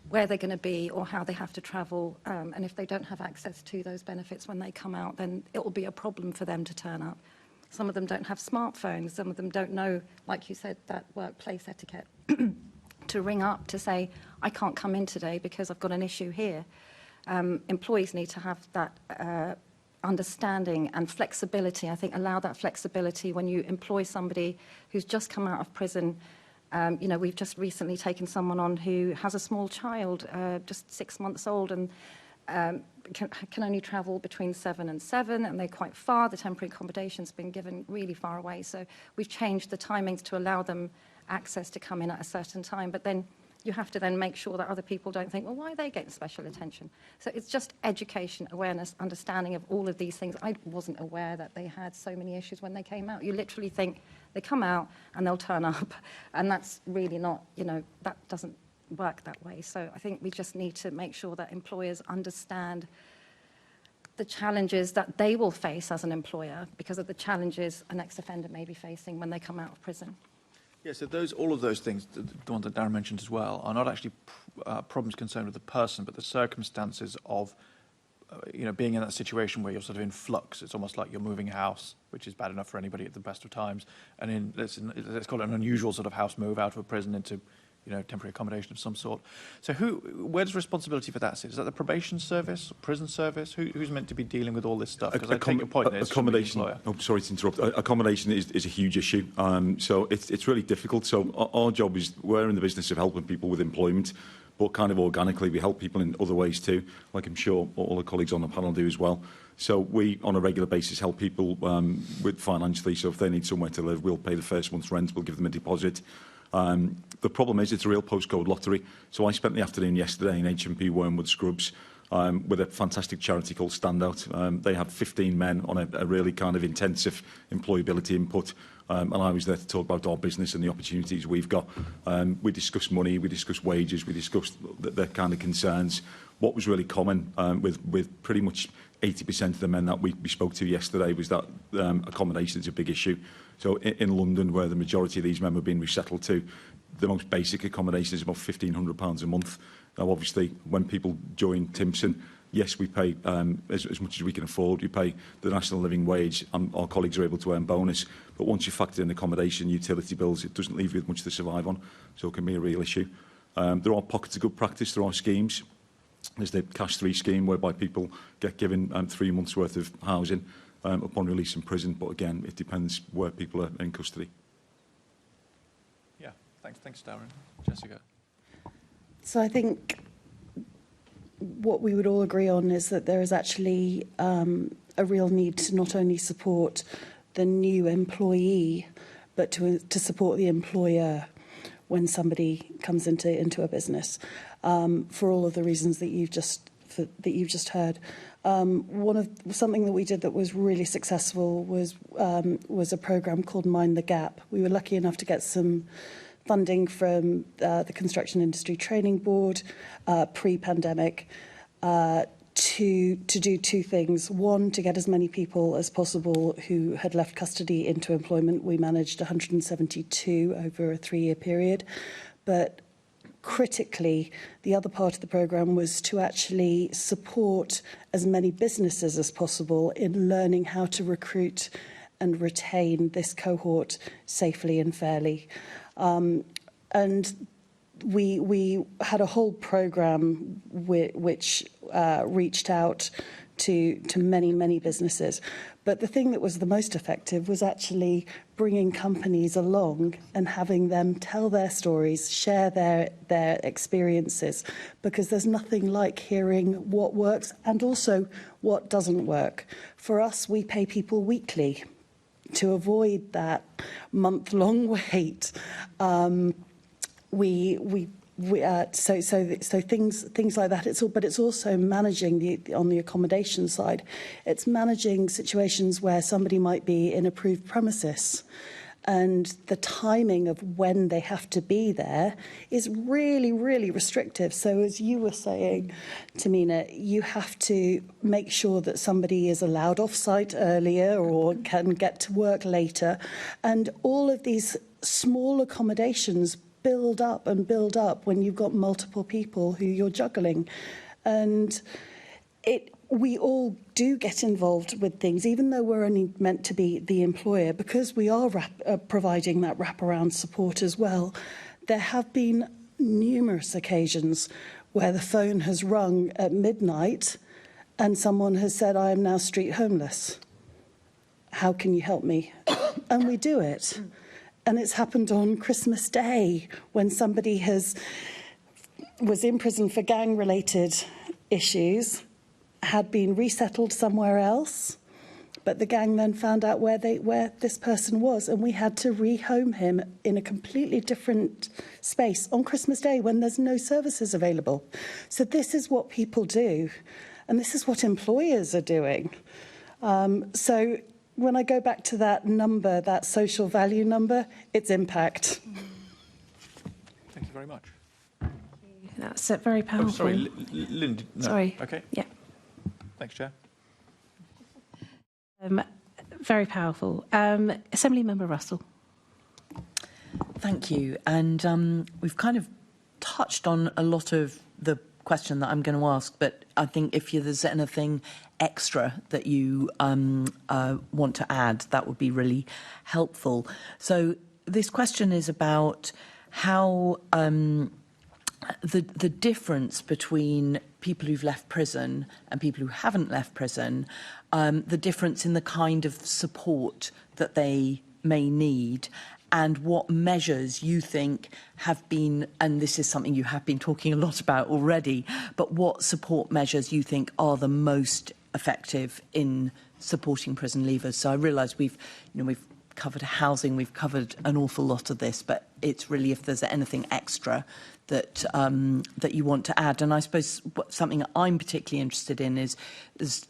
where they're going to be or how they have to travel. And if they don't have access to those benefits when they come out, then it will be a problem for them to turn up. Some of them don't have smartphones. Some of them don't know, like you said, that workplace etiquette. To ring up to say, I can't come in today because I've got an issue here. Employees need to have that understanding and flexibility. I think allow that flexibility when you employ somebody who's just come out of prison. We've just recently taken someone on who has a small child, just 6 months old, and can only travel between 7 and 7, and they're quite far. The temporary accommodation's been given really far away. So we've changed the timings to allow them access to come in at a certain time, but then you have to then make sure that other people don't think, well, why are they getting special attention? So it's just education, awareness, understanding of all of these things. I wasn't aware that they had so many issues when they came out. You literally think they come out and they'll turn up, and that's really not, that doesn't work that way. So I think we just need to make sure that employers understand the challenges that they will face as an employer because of the challenges an ex-offender may be facing when they come out of prison. Yeah, so all of those things, the ones that Darren mentioned as well, are not actually problems concerned with the person, but the circumstances of, being in that situation where you're sort of in flux. It's almost like you're moving house, which is bad enough for anybody at the best of times. And let's call it an unusual sort of house move out of a prison into, temporary accommodation of some sort. So where does responsibility for that sit? Is that the probation service, prison service? Who's meant to be dealing with all this stuff? Because I take your point there. Accommodation. Oh, sorry to interrupt. Accommodation is a huge issue. So it's really difficult. So our job is, we're in the business of helping people with employment, but kind of organically we help people in other ways too, like I'm sure all the colleagues on the panel do as well. So we, on a regular basis, help people with financially. So if they need somewhere to live, we'll pay the first month's rent, we'll give them a deposit. The problem is it's a real postcode lottery. So I spent the afternoon yesterday in HMP Wormwood Scrubs with a fantastic charity called Standout. They have 15 men on a really kind of intensive employability input. And I was there to talk about our business and the opportunities we've got. We discussed money, we discussed wages, we discussed the kind of concerns. what was really common with pretty much 80% of the men that we spoke to yesterday was that accommodation is a big issue. So in London, where the majority of these men were being resettled to, the most basic accommodation is about £1,500 a month. Now, obviously, when people join Timpson, yes, we pay as much as we can afford. We pay the national living wage, and our colleagues are able to earn bonus. But once you factor in accommodation, utility bills, it doesn't leave you with much to survive on. So it can be a real issue. There are pockets of good practice. There are schemes. There's the Cash 3 scheme, whereby people get given 3 months' worth of housing upon release from prison. But again, it depends where people are in custody. Yeah, thanks, Darren. Jessica. So I think what we would all agree on is that there is actually a real need to not only support the new employee, but to support the employer when somebody comes into a business, for all of the reasons that you've just heard. Something that we did that was really successful was a program called Mind the Gap. We were lucky enough to get some funding from the Construction Industry Training Board pre-pandemic to do two things. One, to get as many people as possible who had left custody into employment. We managed 172 over a 3-year period. But critically, the other part of the programme was to actually support as many businesses as possible in learning how to recruit and retain this cohort safely and fairly. And we had a whole programme which reached out to many businesses. But the thing that was the most effective was actually bringing companies along and having them tell their stories, share their experiences, because there's nothing like hearing what works and also what doesn't work. For us, we pay people weekly to avoid that month-long wait. So things like that. But it's also managing on the accommodation side. It's managing situations where somebody might be in approved premises, and the timing of when they have to be there is really restrictive. So as you were saying, Tamina, you have to make sure that somebody is allowed off-site earlier or can get to work later, and all of these small accommodations build up when you've got multiple people who you're juggling. And we all do get involved with things, even though we're only meant to be the employer, because we are providing that wraparound support as well. There have been numerous occasions where the phone has rung at midnight and someone has said, I am now street homeless. How can you help me? And we do it. And it's happened on Christmas Day when somebody was in prison for gang-related issues, had been resettled somewhere else, but the gang then found out where this person was, and we had to rehome him in a completely different space on Christmas Day when there's no services available. So this is what people do, and this is what employers are doing. So when I go back to that number, that social value number, it's impact. Thank you very much. That's very powerful. Oh, sorry, Lynn. No. Sorry. Okay. Yeah. Thanks, Chair. Very powerful. Assembly Member Russell. Thank you. And we've kind of touched on a lot of the question that I'm going to ask, but I think if there's anything extra that you want to add, that would be really helpful. So this question is about how the difference between people who've left prison and people who haven't left prison, the difference in the kind of support that they may need, and what measures you think have been, and this is something you have been talking a lot about already, but what support measures you think are the most effective in supporting prison leavers. So I realise we've covered housing, we've covered an awful lot of this, but it's really if there's anything extra that that you want to add. And I suppose something that I'm particularly interested in is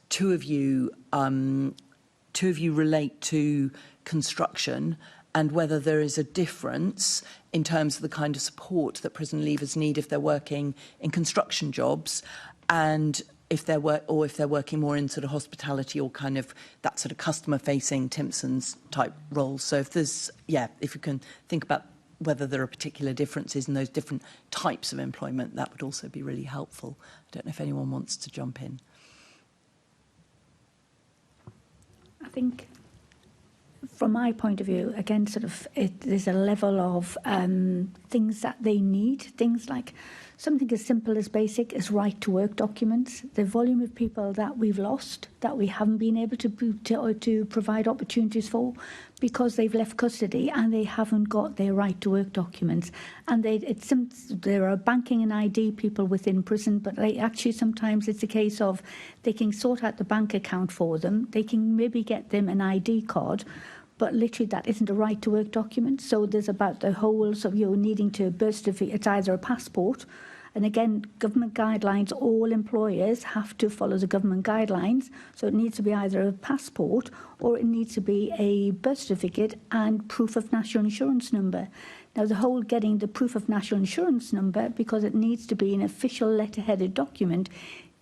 two of you relate to construction, and whether there is a difference in terms of the kind of support that prison leavers need if they're working in construction jobs, and if they're working more in sort of hospitality or kind of that sort of customer-facing Timpsons type roles. So if you can think about whether there are particular differences in those different types of employment, that would also be really helpful. I don't know if anyone wants to jump in. I think, from my point of view, again, there's a level of things that they need, things like something as simple as basic as right-to-work documents. The volume of people that we've lost, that we haven't been able to provide opportunities for because they've left custody and they haven't got their right-to-work documents. And there are banking and ID people within prison, but sometimes it's a case of they can sort out the bank account for them, they can maybe get them an ID card, but literally that isn't a right-to-work document. So there's about the whole of you needing to birth certificate. It's either a passport, and again, government guidelines, all employers have to follow the government guidelines. So it needs to be either a passport or it needs to be a birth certificate and proof of national insurance number. Now, the whole getting the proof of national insurance number, because it needs to be an official letter-headed document,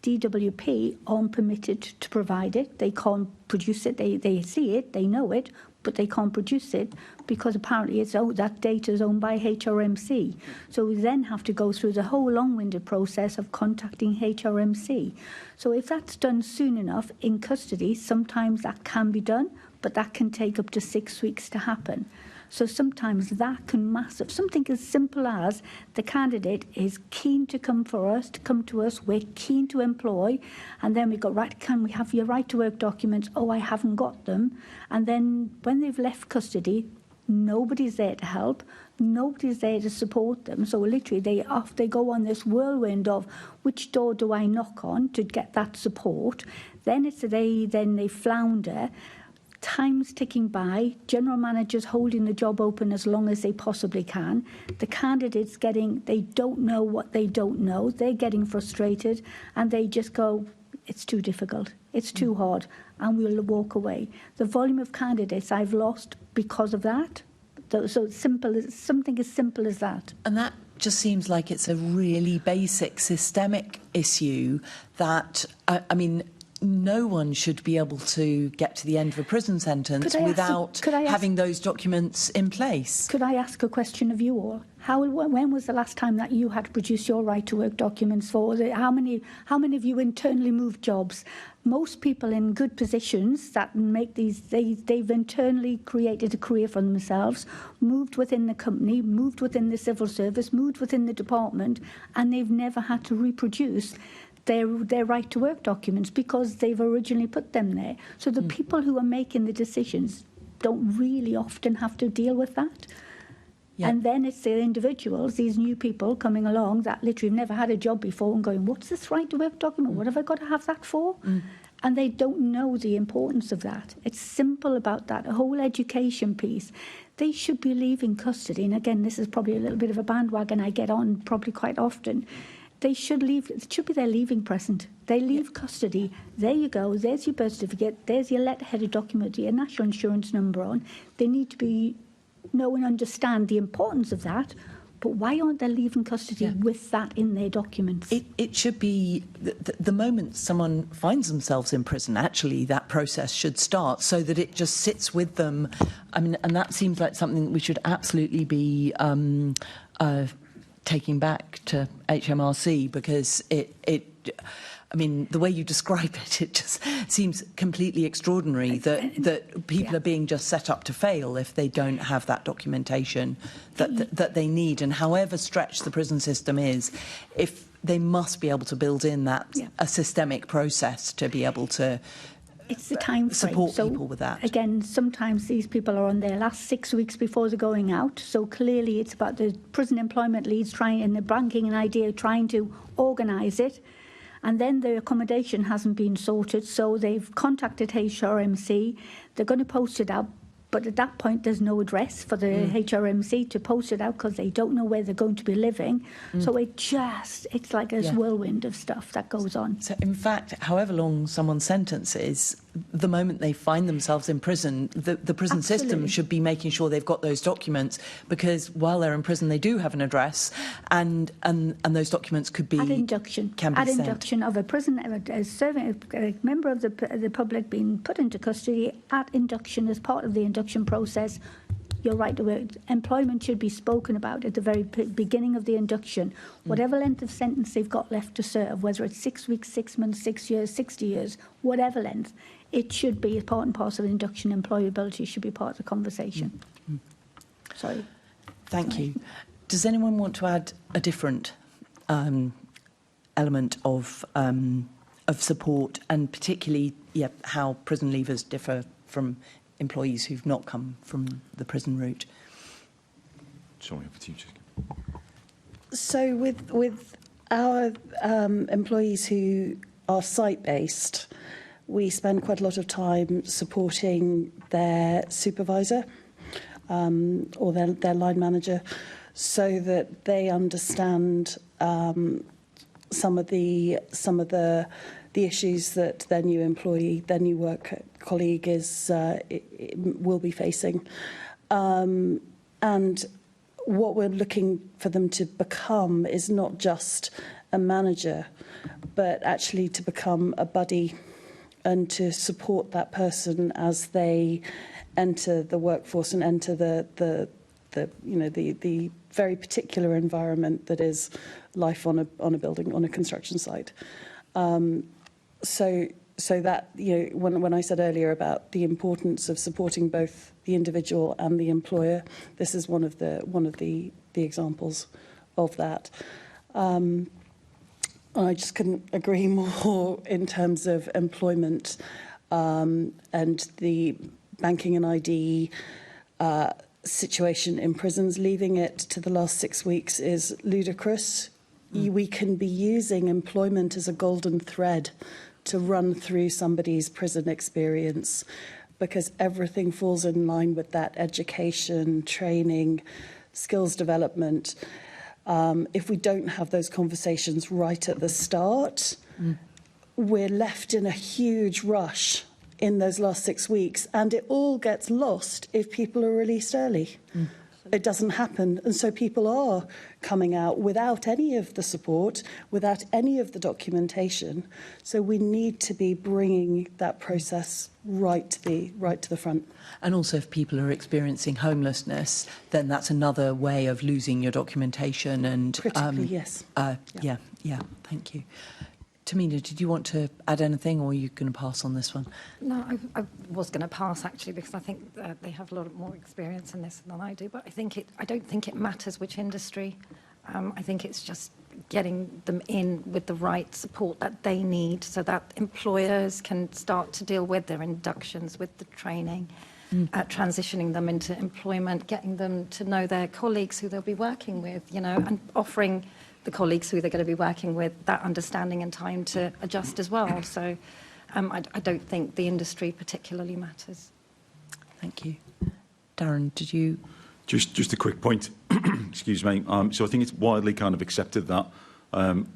DWP aren't permitted to provide it. They can't produce it. They see it, they know it, but they can't produce it because apparently that data is owned by HRMC. So we then have to go through the whole long-winded process of contacting HRMC. So if that's done soon enough in custody, sometimes that can be done, but that can take up to 6 weeks to happen. So sometimes that can massive. Something as simple as the candidate is keen to come to us, we're keen to employ, and then we go, right, can we have your right to work documents? Oh, I haven't got them. And then when they've left custody, nobody's there to help, nobody's there to support them. So literally they go on this whirlwind of which door do I knock on to get that support. Then they flounder. Time's ticking by, general managers holding the job open as long as they possibly can. The candidates they don't know what they don't know. They're getting frustrated and they just go, it's too difficult, it's too hard, and we'll walk away. The volume of candidates I've lost because of that. So something as simple as that. And that just seems like it's a really basic systemic issue that, no one should be able to get to the end of a prison sentence without having those documents in place. Could I ask a question of you all? When was the last time that you had to produce your right-to-work documents for? How many of you internally moved jobs? Most people in good positions that make these, they've internally created a career for themselves, moved within the company, moved within the civil service, moved within the department, and they've never had to reproduce their right-to-work documents because they've originally put them there. So the people who are making the decisions don't really often have to deal with that. Yeah. And then it's the individuals, these new people coming along that literally have never had a job before and going, what's this right-to-work document? What have I got to have that for? And they don't know the importance of that. It's simple about that, a whole education piece. They should be leaving custody. And again, this is probably a little bit of a bandwagon I get on probably quite often. They should leave. It should be their leaving present. They leave custody. There you go. There's your birth certificate. There's your letter-headed document, your national insurance number on. They need to know and understand the importance of that. But why aren't they leaving custody with that in their documents? It should be the moment someone finds themselves in prison, actually, that process should start so that it just sits with them. And that seems like something we should absolutely be taking back to HMRC, because the way you describe it, it just seems completely extraordinary that people are being just set up to fail if they don't have that documentation that they need. And however stretched the prison system is, if they must be able to build in that a systemic process to be able to it's the time frame. Support people with that. Again, sometimes these people are on their last 6 weeks before they're going out. So clearly it's about the prison employment leads and the banking and idea trying to organise it. And then the accommodation hasn't been sorted. So they've contacted HRMC. They're going to post it out. but at that point there's no address for the HRMC to post it out because they don't know where they're going to be living. So it's like a whirlwind of stuff that goes on. So, in fact, however long someone's sentence is, the moment they find themselves in prison, the prison system Absolutely. should be making sure they've got those documents, because while they're in prison, they do have an address, and those documents could be At induction, can be at sent. induction of a prisoner, a member of the public being put into custody at induction as part of the induction process. You're right, employment should be spoken about at the very beginning of the induction. Whatever length of sentence they've got left to serve, whether it's 6 weeks, 6 months, 6 years, 60 years, whatever length, it should be part and parcel of induction. Employability should be part of the conversation. Sorry. Thank you. Does anyone want to add a different element of support, and particularly how prison leavers differ from employees who've not come from the prison route? Sorry, over to you, Jessica. So with our employees who are site-based, we spend quite a lot of time supporting their supervisor or their line manager, so that they understand some of the issues that their new employee, their new work colleague will be facing. And what we're looking for them to become is not just a manager, but actually to become a buddy and to support that person as they enter the workforce and enter the very particular environment that is life on a building, on a construction site. So that, when I said earlier about the importance of supporting both the individual and the employer, this is one of the examples of that. I just couldn't agree more in terms of employment and the banking and ID situation in prisons. Leaving it to the last 6 weeks is ludicrous. We can be using employment as a golden thread to run through somebody's prison experience, because everything falls in line with that: education, training, skills development. If we don't have those conversations right at the start, we're left in a huge rush in those last 6 weeks, and it all gets lost if people are released early. It doesn't happen, and so people are coming out without any of the support, without any of the documentation. So we need to be bringing that process right to the front. And also, if people are experiencing homelessness, then that's another way of losing your documentation. And critically, yes. Yeah. Thank you. Tamina, did you want to add anything, or are you going to pass on this one? No, I was going to pass, actually, because I think they have a lot more experience in this than I do. But I don't think it matters which industry. I think it's just getting them in with the right support that they need, so that employers can start to deal with their inductions, with the training, transitioning them into employment, getting them to know their colleagues who they'll be working with, and offering the colleagues who they're going to be working with that understanding and time to adjust as well. So I don't think the industry particularly matters. Thank you. Darren, did you... Just a quick point, excuse me. So I think it's widely kind of accepted that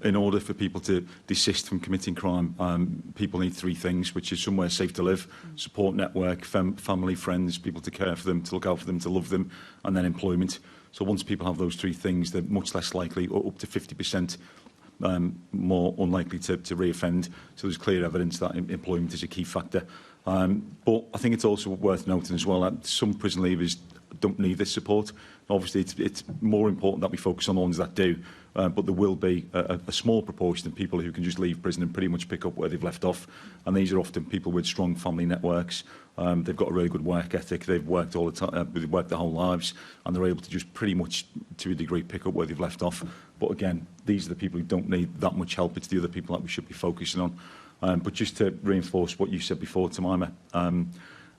in order for people to desist from committing crime, people need 3 things, which is somewhere safe to live, support network, family, friends, people to care for them, to look out for them, to love them, and then employment. So once people have those 3 things, they're much less likely, or up to 50% more unlikely to reoffend. So there's clear evidence that employment is a key factor. But I think it's also worth noting as well that some prison leavers don't need this support. Obviously, it's more important that we focus on the ones that do, but there will be a small proportion of people who can just leave prison and pretty much pick up where they've left off. And these are often people with strong family networks. They've got a really good work ethic. They've worked all the time, they've worked their whole lives, and they're able to just pretty much, to a degree, pick up where they've left off. But again, these are the people who don't need that much help. It's the other people that we should be focusing on. But just to reinforce what you said before, Tamima,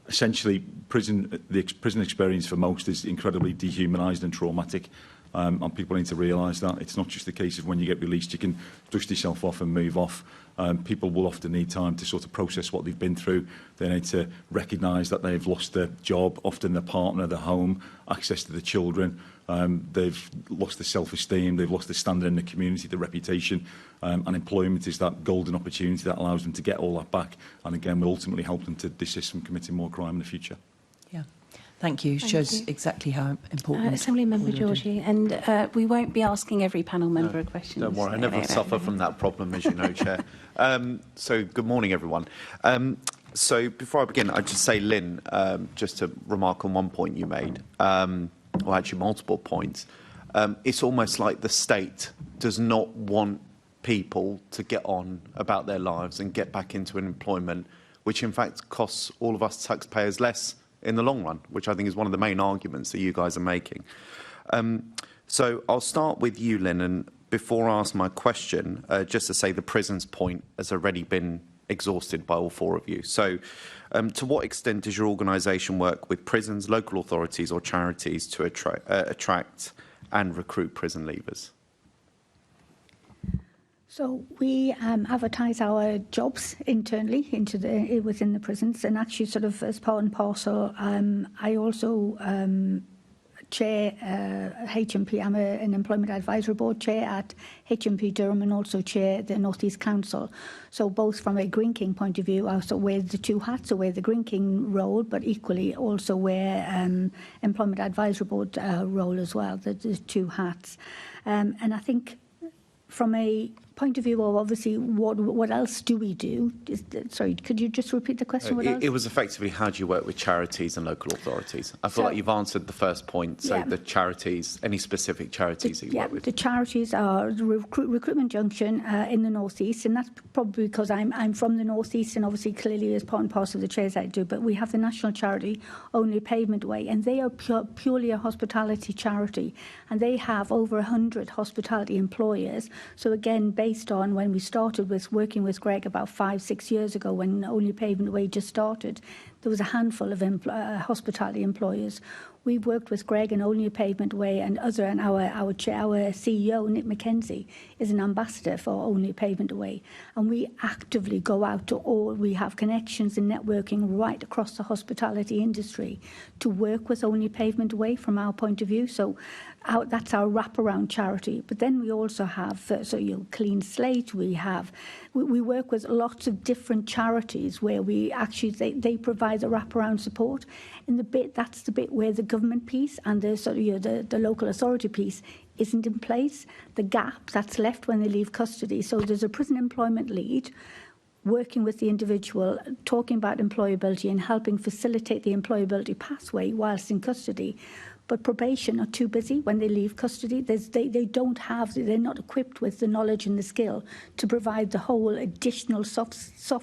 essentially, the prison experience for most is incredibly dehumanised and traumatic. And people need to realise that it's not just a case of when you get released, you can dust yourself off and move off. People will often need time to sort of process what they've been through. They need to recognise that they've lost their job, often their partner, their home, access to the children. They've lost their self-esteem, they've lost their standing in the community, their reputation. And employment is that golden opportunity that allows them to get all that back. And again, will ultimately help them to desist from committing more crime in the future. Yeah. Thank you. Shows exactly how important Assembly Member Georgie, and we won't be asking every panel member a question. Don't worry, I never suffer from that problem, as you know, Chair. So, good morning, everyone. So, before I begin, I'd just say, Lynn, just to remark on one point you made, or actually multiple points, it's almost like the state does not want people to get on about their lives and get back into employment, which in fact costs all of us taxpayers less in the long run, which I think is one of the main arguments that you guys are making. So I'll start with you, Lynn, and before I ask my question, just to say the prisons point has already been exhausted by all four of you. So to what extent does your organisation work with prisons, local authorities or charities to attract and recruit prison leavers? So we advertise our jobs internally within the prisons, and actually sort of as part and parcel, I also chair HMP. I'm an employment advisory board chair at HMP Durham and also chair the North East Council. So both from a Greene King point of view, I also wear the two hats, so wear the Greene King role, but equally also wear employment advisory board role as well. There's two hats, and I think from a point of view of obviously what else do we do? Sorry, could you just repeat the question? It was effectively, how do you work with charities and local authorities? I feel like you've answered the first point. So the charities, any specific charities that you work with? The charities are Recruitment Junction in the North East, and that's probably because I'm from the North East, and obviously clearly as part and parcel of the chairs I do. But we have the national charity Only Pavement Way, and they are purely a hospitality charity, and they have over 100 hospitality employers. So again, based on when we started with working with Greg about 5-6 years ago, when Only Pavement Way just started, there was a handful of hospitality employers. We've worked with Greg and Only Pavement Way and our CEO, Nick McKenzie, is an ambassador for Only Pavement Way. And we actively go out to all, we have connections and networking right across the hospitality industry to work with Only Pavement Way from our point of view. So that's our wraparound charity. But then we also have, Clean Slate, we work with lots of different charities where we actually, they provide the wraparound support. And that's the bit where the government piece and the local authority piece isn't in place. The gap that's left when they leave custody. So there's a prison employment lead working with the individual, talking about employability and helping facilitate the employability pathway whilst in custody. But probation are too busy when they leave custody. They're not equipped with the knowledge and the skill to provide the whole additional soft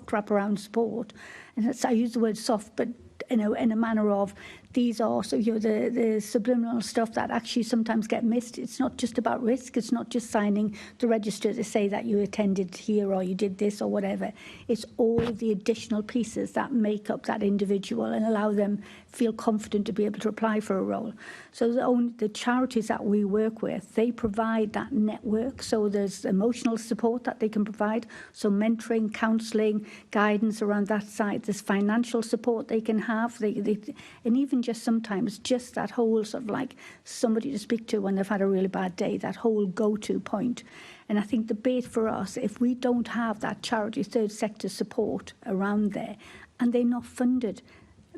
wraparound support. And I use the word soft, but in a manner of these are the subliminal stuff that actually sometimes get missed. It's not just about risk. It's not just signing the register to say that you attended here or you did this or whatever. It's all of the additional pieces that make up that individual and allow them feel confident to be able to apply for a role. So the charities that we work with, they provide that network. So there's emotional support that they can provide. So mentoring, counselling, guidance around that side. There's financial support they can have. And even just sometimes just that whole sort of like somebody to speak to when they've had a really bad day, that whole go-to point. And I think the bait for us, if we don't have that charity third sector support around there, and they're not funded,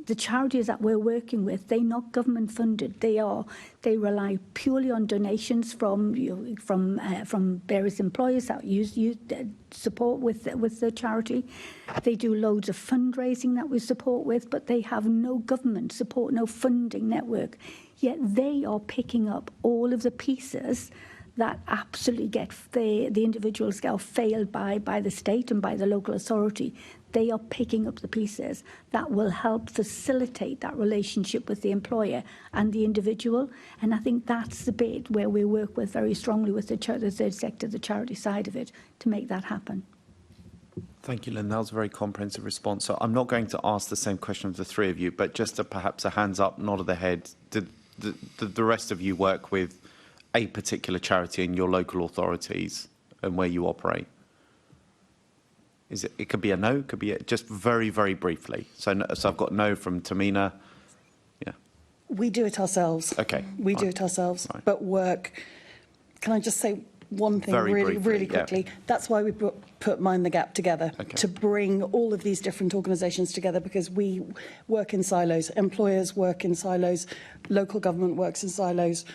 the charities that we're working with, they're not government funded. They rely purely on donations from various employers that use support with the charity. They do loads of fundraising that we support with, but they have no government support, no funding network. Yet they are picking up all of the pieces that absolutely get the individuals get failed by the state and by the local authority. They are picking up the pieces that will help facilitate that relationship with the employer and the individual. And I think that's the bit where we work with very strongly with the third sector, the charity side of it, to make that happen. Thank you, Lynn. That was a very comprehensive response. So I'm not going to ask the same question of the three of you, but just perhaps a hands up, nod of the head. Did the rest of you work with a particular charity in your local authorities and where you operate? It could be a no, it could be just very, very briefly. So I've got no from Tamina. Yeah. We do it ourselves. Okay. We do it ourselves. Right. But work, can I just say one thing really quickly? Yeah. That's why we put Mind the Gap together, to bring all of these different organisations together, because we work in silos. Employers work in silos, local government works in silos,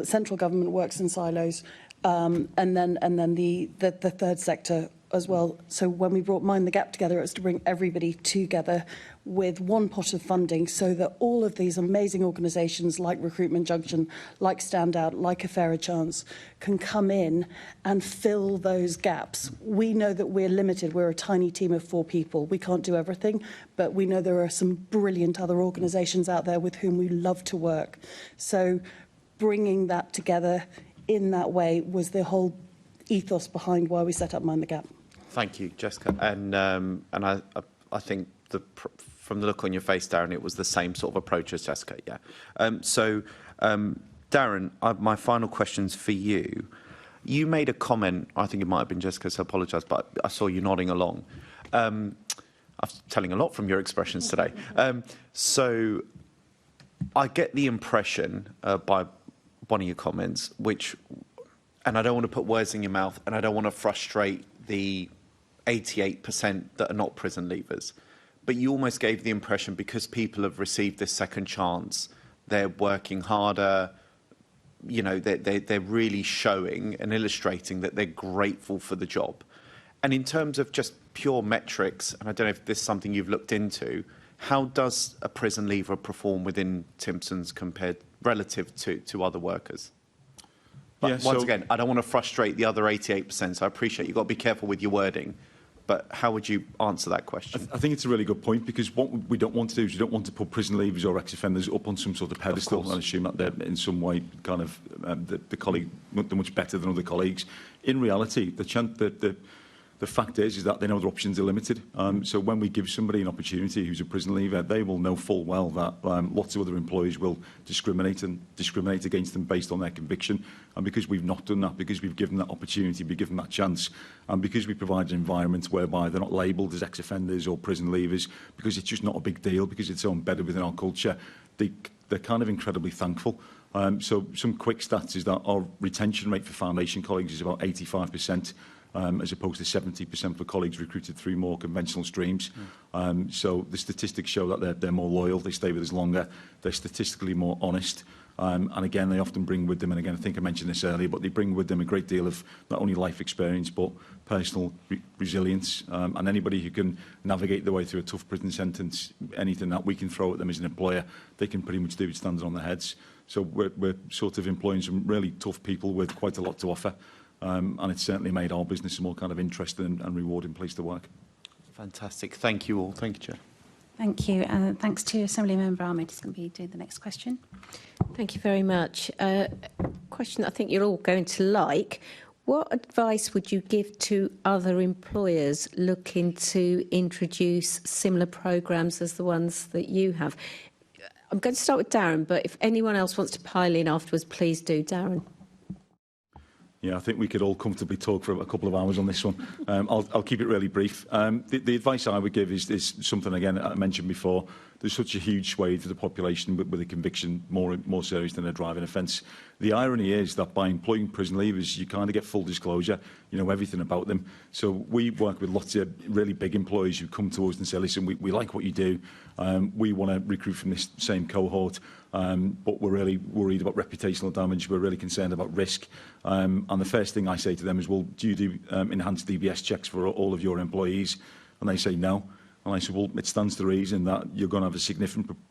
central government works in silos, and then the third sector as well. So when we brought Mind the Gap together, it was to bring everybody together with one pot of funding, so that all of these amazing organisations like Recruitment Junction, like Stand Out, like A Fairer Chance, can come in and fill those gaps. We know that we're limited. We're a tiny team of 4 people. We can't do everything, but we know there are some brilliant other organisations out there with whom we love to work. So bringing that together in that way was the whole ethos behind why we set up Mind the Gap. Thank you, Jessica. And I think from the look on your face, Darren, it was the same sort of approach as Jessica. Yeah. Darren, my final question's for you. You made a comment. I think it might have been Jessica, so I apologise, but I saw you nodding along. I'm telling a lot from your expressions today. So I get the impression by one of your comments, and I don't want to put words in your mouth, and I don't want to frustrate the 88% that are not prison leavers. But you almost gave the impression, because people have received this second chance, they're working harder, you know, they're really showing and illustrating that they're grateful for the job. And in terms of just pure metrics, and I don't know if this is something you've looked into, how does a prison leaver perform within Timpson's relative to other workers? But once again, I don't want to frustrate the other 88%, so I appreciate you've got to be careful with your wording. But how would you answer that question? I think it's a really good point, because what we don't want to do is we don't want to put prison leavers or ex-offenders up on some sort of pedestal and assume that they're in some way kind of the colleague, they're much better than other colleagues. In reality, the fact is that they know their options are limited. So when we give somebody an opportunity who's a prison leaver, they will know full well that lots of other employers will discriminate against them based on their conviction. And because we've not done that, because we've given that opportunity, we've given that chance, and because we provide an environment whereby they're not labelled as ex-offenders or prison leavers, because it's just not a big deal, because it's so embedded within our culture, they're kind of incredibly thankful. So some quick stats is that our retention rate for foundation colleagues is about 85%. As opposed to 70% for colleagues recruited through more conventional streams. So the statistics show that they're more loyal, they stay with us longer, they're statistically more honest. And again, they often bring with them, and again, I think I mentioned this earlier, but they bring with them a great deal of not only life experience, but personal resilience. And anybody who can navigate their way through a tough prison sentence, anything that we can throw at them as an employer, they can pretty much do it standing on their heads. So we're sort of employing some really tough people with quite a lot to offer. And it's certainly made our business a more kind of interesting and rewarding place to work. Fantastic. Thank you all. Thank you, Chair. Thank you. And thanks to Assembly Member Ahmed, who's going to be doing the next question. Thank you very much. Question I think you're all going to like. What advice would you give to other employers looking to introduce similar programmes as the ones that you have? I'm going to start with Darren, but if anyone else wants to pile in afterwards, please do. Darren. Yeah, I think we could all comfortably talk for a couple of hours on this one. I'll keep it really brief. The advice I would give is something, again, I mentioned before. There's such a huge swathe of the population with a conviction more serious than a driving offence. The irony is that by employing prison leavers, you kind of get full disclosure. You know everything about them. So we work with lots of really big employers who come to us and say, listen, we like what you do. We want to recruit from this same cohort. But we're really worried about reputational damage. We're really concerned about risk. And the first thing I say to them is, well, do you do enhanced DBS checks for all of your employees? And they say no. And I said, well, it stands to reason that you're going to have a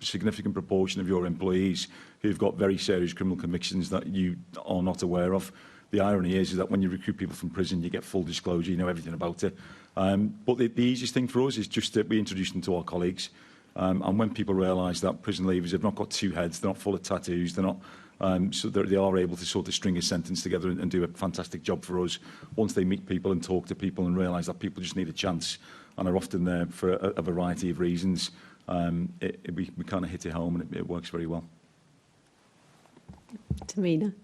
significant proportion of your employees who've got very serious criminal convictions that you are not aware of. The irony is that when you recruit people from prison, you get full disclosure, you know everything about it. But the easiest thing for us is just that we introduce them to our colleagues. And when people realise that prison leavers have not got two heads, they're not full of tattoos, they're not, so they are able to sort of string a sentence together and do a fantastic job for us. Once they meet people and talk to people and realise that people just need a chance and are often there for a variety of reasons, we kind of hit it home and it works very well. Tamina.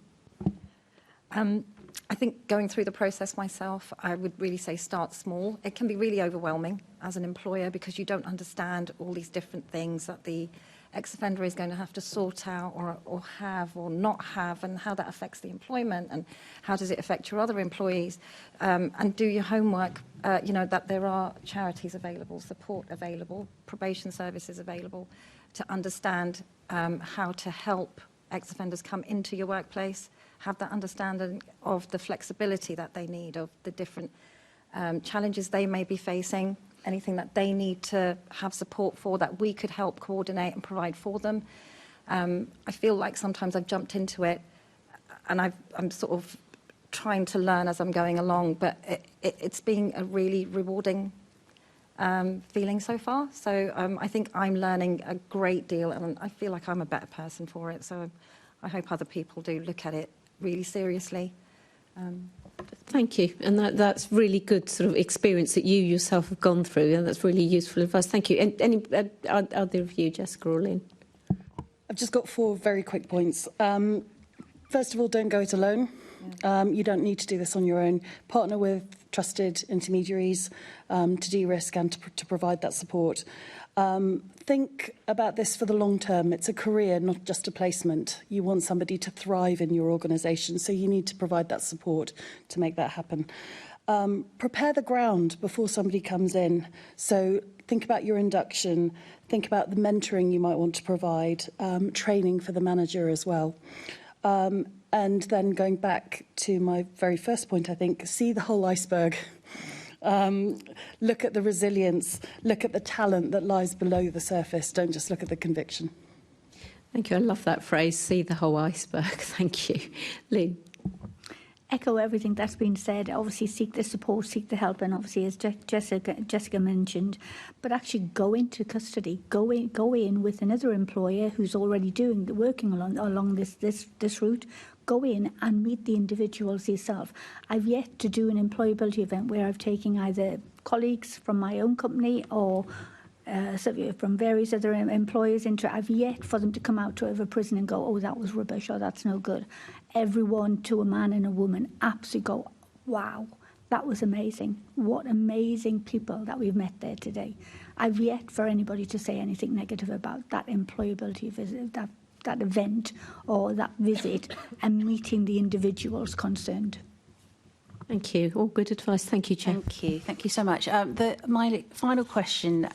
I think going through the process myself, I would really say start small. It can be really overwhelming as an employer because you don't understand all these different things that the ex-offender is going to have to sort out or have or not have, and how that affects the employment and how does it affect your other employees. And do your homework, you know, that there are charities available, support available, probation services available to understand how to help ex-offenders come into your workplace, have that understanding of the flexibility that they need, of the different challenges they may be facing, anything that they need to have support for that we could help coordinate and provide for them. I feel like sometimes I've jumped into it and I'm sort of trying to learn as I'm going along, but it's been a really rewarding feeling so far. So I think I'm learning a great deal and I feel like I'm a better person for it. So I hope other people do look at it really seriously. Thank you. And that's really good sort of experience that you yourself have gone through, and that's really useful advice. Thank you. And any other of you, Jessica or Lynn? I've just got 4 very quick points. First of all, don't go it alone. You don't need to do this on your own. Partner with trusted intermediaries to de-risk and to provide that support. Think about this for the long term. It's a career, not just a placement. You want somebody to thrive in your organisation, so you need to provide that support to make that happen. Prepare the ground before somebody comes in. So think about your induction, think about the mentoring you might want to provide, training for the manager as well. And then going back to my very first point, I think, see the whole iceberg. Look at the resilience, look at the talent that lies below the surface. Don't just look at the conviction. Thank you. I love that phrase, see the whole iceberg. Thank you. Lynn? Echo everything that's been said. Obviously, seek the support, seek the help, and obviously, as Jessica mentioned, but actually go into custody. Go in with another employer who's already working along this route. Go in and meet the individuals yourself. I've yet to do an employability event where I've taken either colleagues from my own company or from various other employers into. I've yet for them to come out of a prison and go, oh, that was rubbish, or that's no good. Everyone, to a man and a woman, absolutely go, wow, that was amazing. What amazing people that we've met there today. I've yet for anybody to say anything negative about that employability visit, that event or that visit, and meeting the individuals concerned. Thank you. All good advice. Thank you, Chair. Thank you. Thank you so much. My final question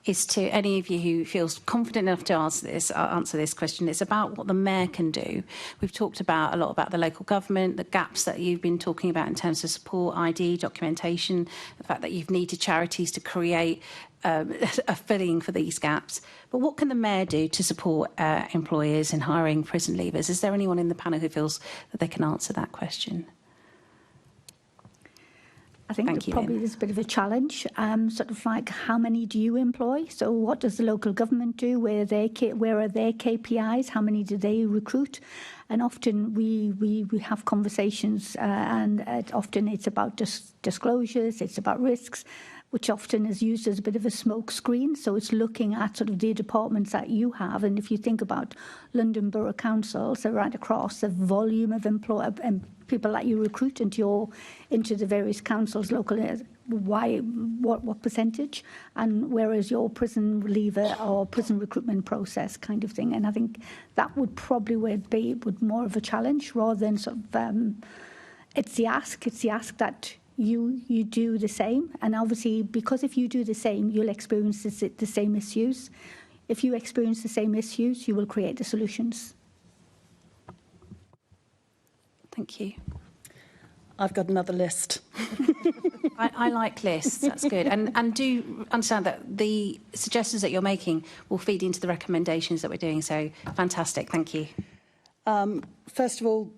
is to any of you who feels confident enough to answer this question. It's about what the Mayor can do. We've talked a lot about the local government, the gaps that you've been talking about in terms of support, ID, documentation, the fact that you've needed charities to create a filling for these gaps. But what can the Mayor do to support employers in hiring prison leavers? Is there anyone in the panel who feels that they can answer that question? I think probably there's a bit of a challenge, sort of like how many do you employ? So what does the local government do? Where are their KPIs? How many do they recruit? And often we have conversations and often it's about disclosures, it's about risks, which often is used as a bit of a smoke screen. So it's looking at sort of the departments that you have. And if you think about London Borough Council, so right across the volume of people that you recruit into the various councils, local, what percentage, and where is your prison leaver or prison recruitment process kind of thing. And I think that would probably be more of a challenge rather than sort of, it's the ask that you do the same. And obviously, because if you do the same, you'll experience the same issues. If you experience the same issues, you will create the solutions. Thank you. I've got another list. I like lists, that's good. And do understand that the suggestions that you're making will feed into the recommendations that we're doing. So fantastic, thank you. First of all,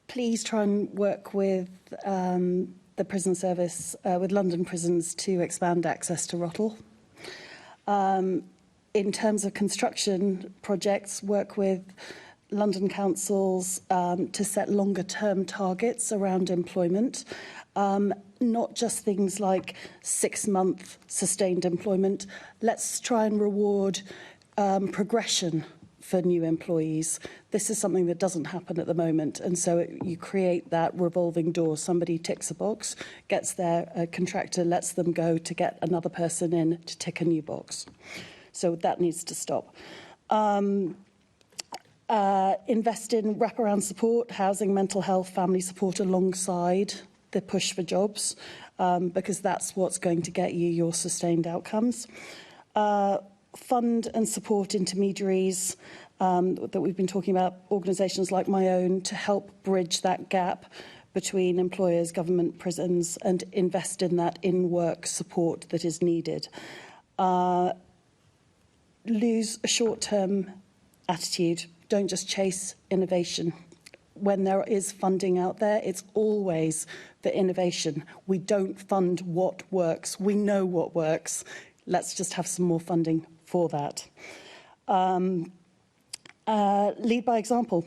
please try and work with the prison service, with London prisons, to expand access to ROTL. In terms of construction projects, work with London councils to set longer term targets around employment, not just things like 6-month sustained employment. Let's try and reward progression for new employees. This is something that doesn't happen at the moment, and so you create that revolving door. Somebody ticks a box, gets there, a contractor lets them go to get another person in to tick a new box. So that needs to stop. Invest in wraparound support, housing, mental health, family support alongside the push for jobs, because that's what's going to get you your sustained outcomes. Fund and support intermediaries that we've been talking about, organisations like my own, to help bridge that gap between employers, government, prisons, and invest in that in-work support that is needed. Lose a short-term attitude. Don't just chase innovation. When there is funding out there, it's always for innovation. We don't fund what works. We know what works. Let's just have some more funding for that. Lead by example.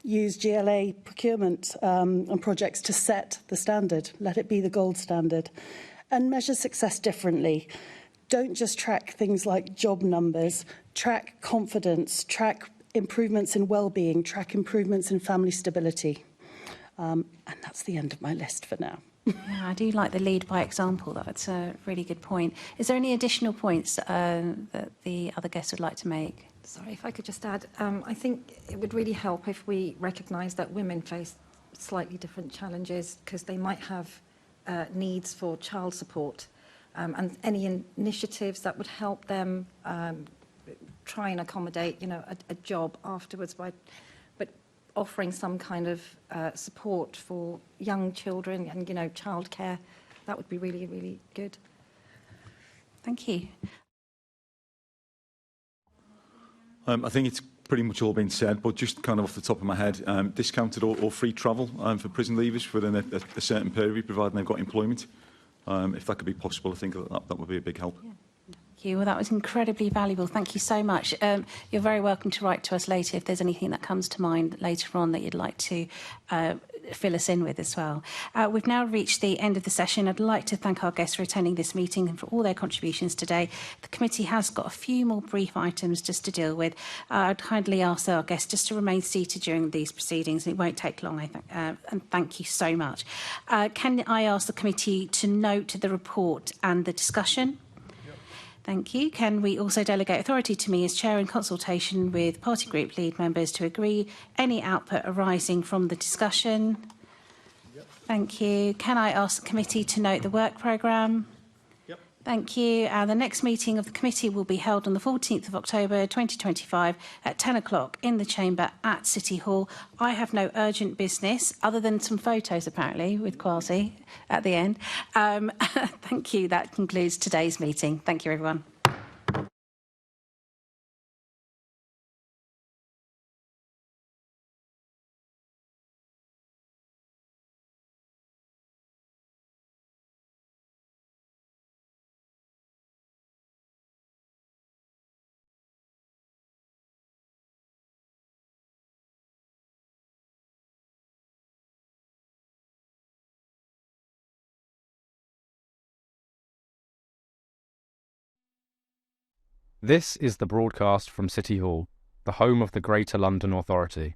Use GLA procurement and projects to set the standard. Let it be the gold standard. And measure success differently. Don't just track things like job numbers. Track confidence. Track improvements in well-being. Track improvements in family stability. And that's the end of my list for now. Yeah, I do like the lead by example. That's a really good point. Is there any additional points that the other guests would like to make? Sorry, if I could just add, I think it would really help if we recognise that women face slightly different challenges because they might have needs for child support and any initiatives that would help them try and accommodate, a job afterwards but offering some kind of support for young children and, childcare. That would be really, really good. Thank you. I think it's pretty much all been said, but just kind of off the top of my head, discounted or free travel for prison leavers within a certain period, providing they've got employment. If that could be possible, I think that would be a big help. Yeah. Thank you. Well, that was incredibly valuable. Thank you so much. You're very welcome to write to us later if there's anything that comes to mind later on that you'd like to fill us in with as well. We've now reached the end of the session. I'd like to thank our guests for attending this meeting and for all their contributions today. The committee has got a few more brief items just to deal with. I'd kindly ask our guests just to remain seated during these proceedings. It won't take long, I think. And thank you so much. Can I ask the committee to note the report and the discussion? Thank you. Can we also delegate authority to me as chair in consultation with party group lead members to agree any output arising from the discussion? Yep. Thank you. Can I ask the committee to note the work programme? Yep. Thank you. The next meeting of the committee will be held on the 14th of October 2025 at 10 o'clock in the chamber at City Hall. I have no urgent business other than some photos apparently with Kwasi at the end. Thank you. That concludes today's meeting. Thank you, everyone. This is the broadcast from City Hall, the home of the Greater London Authority.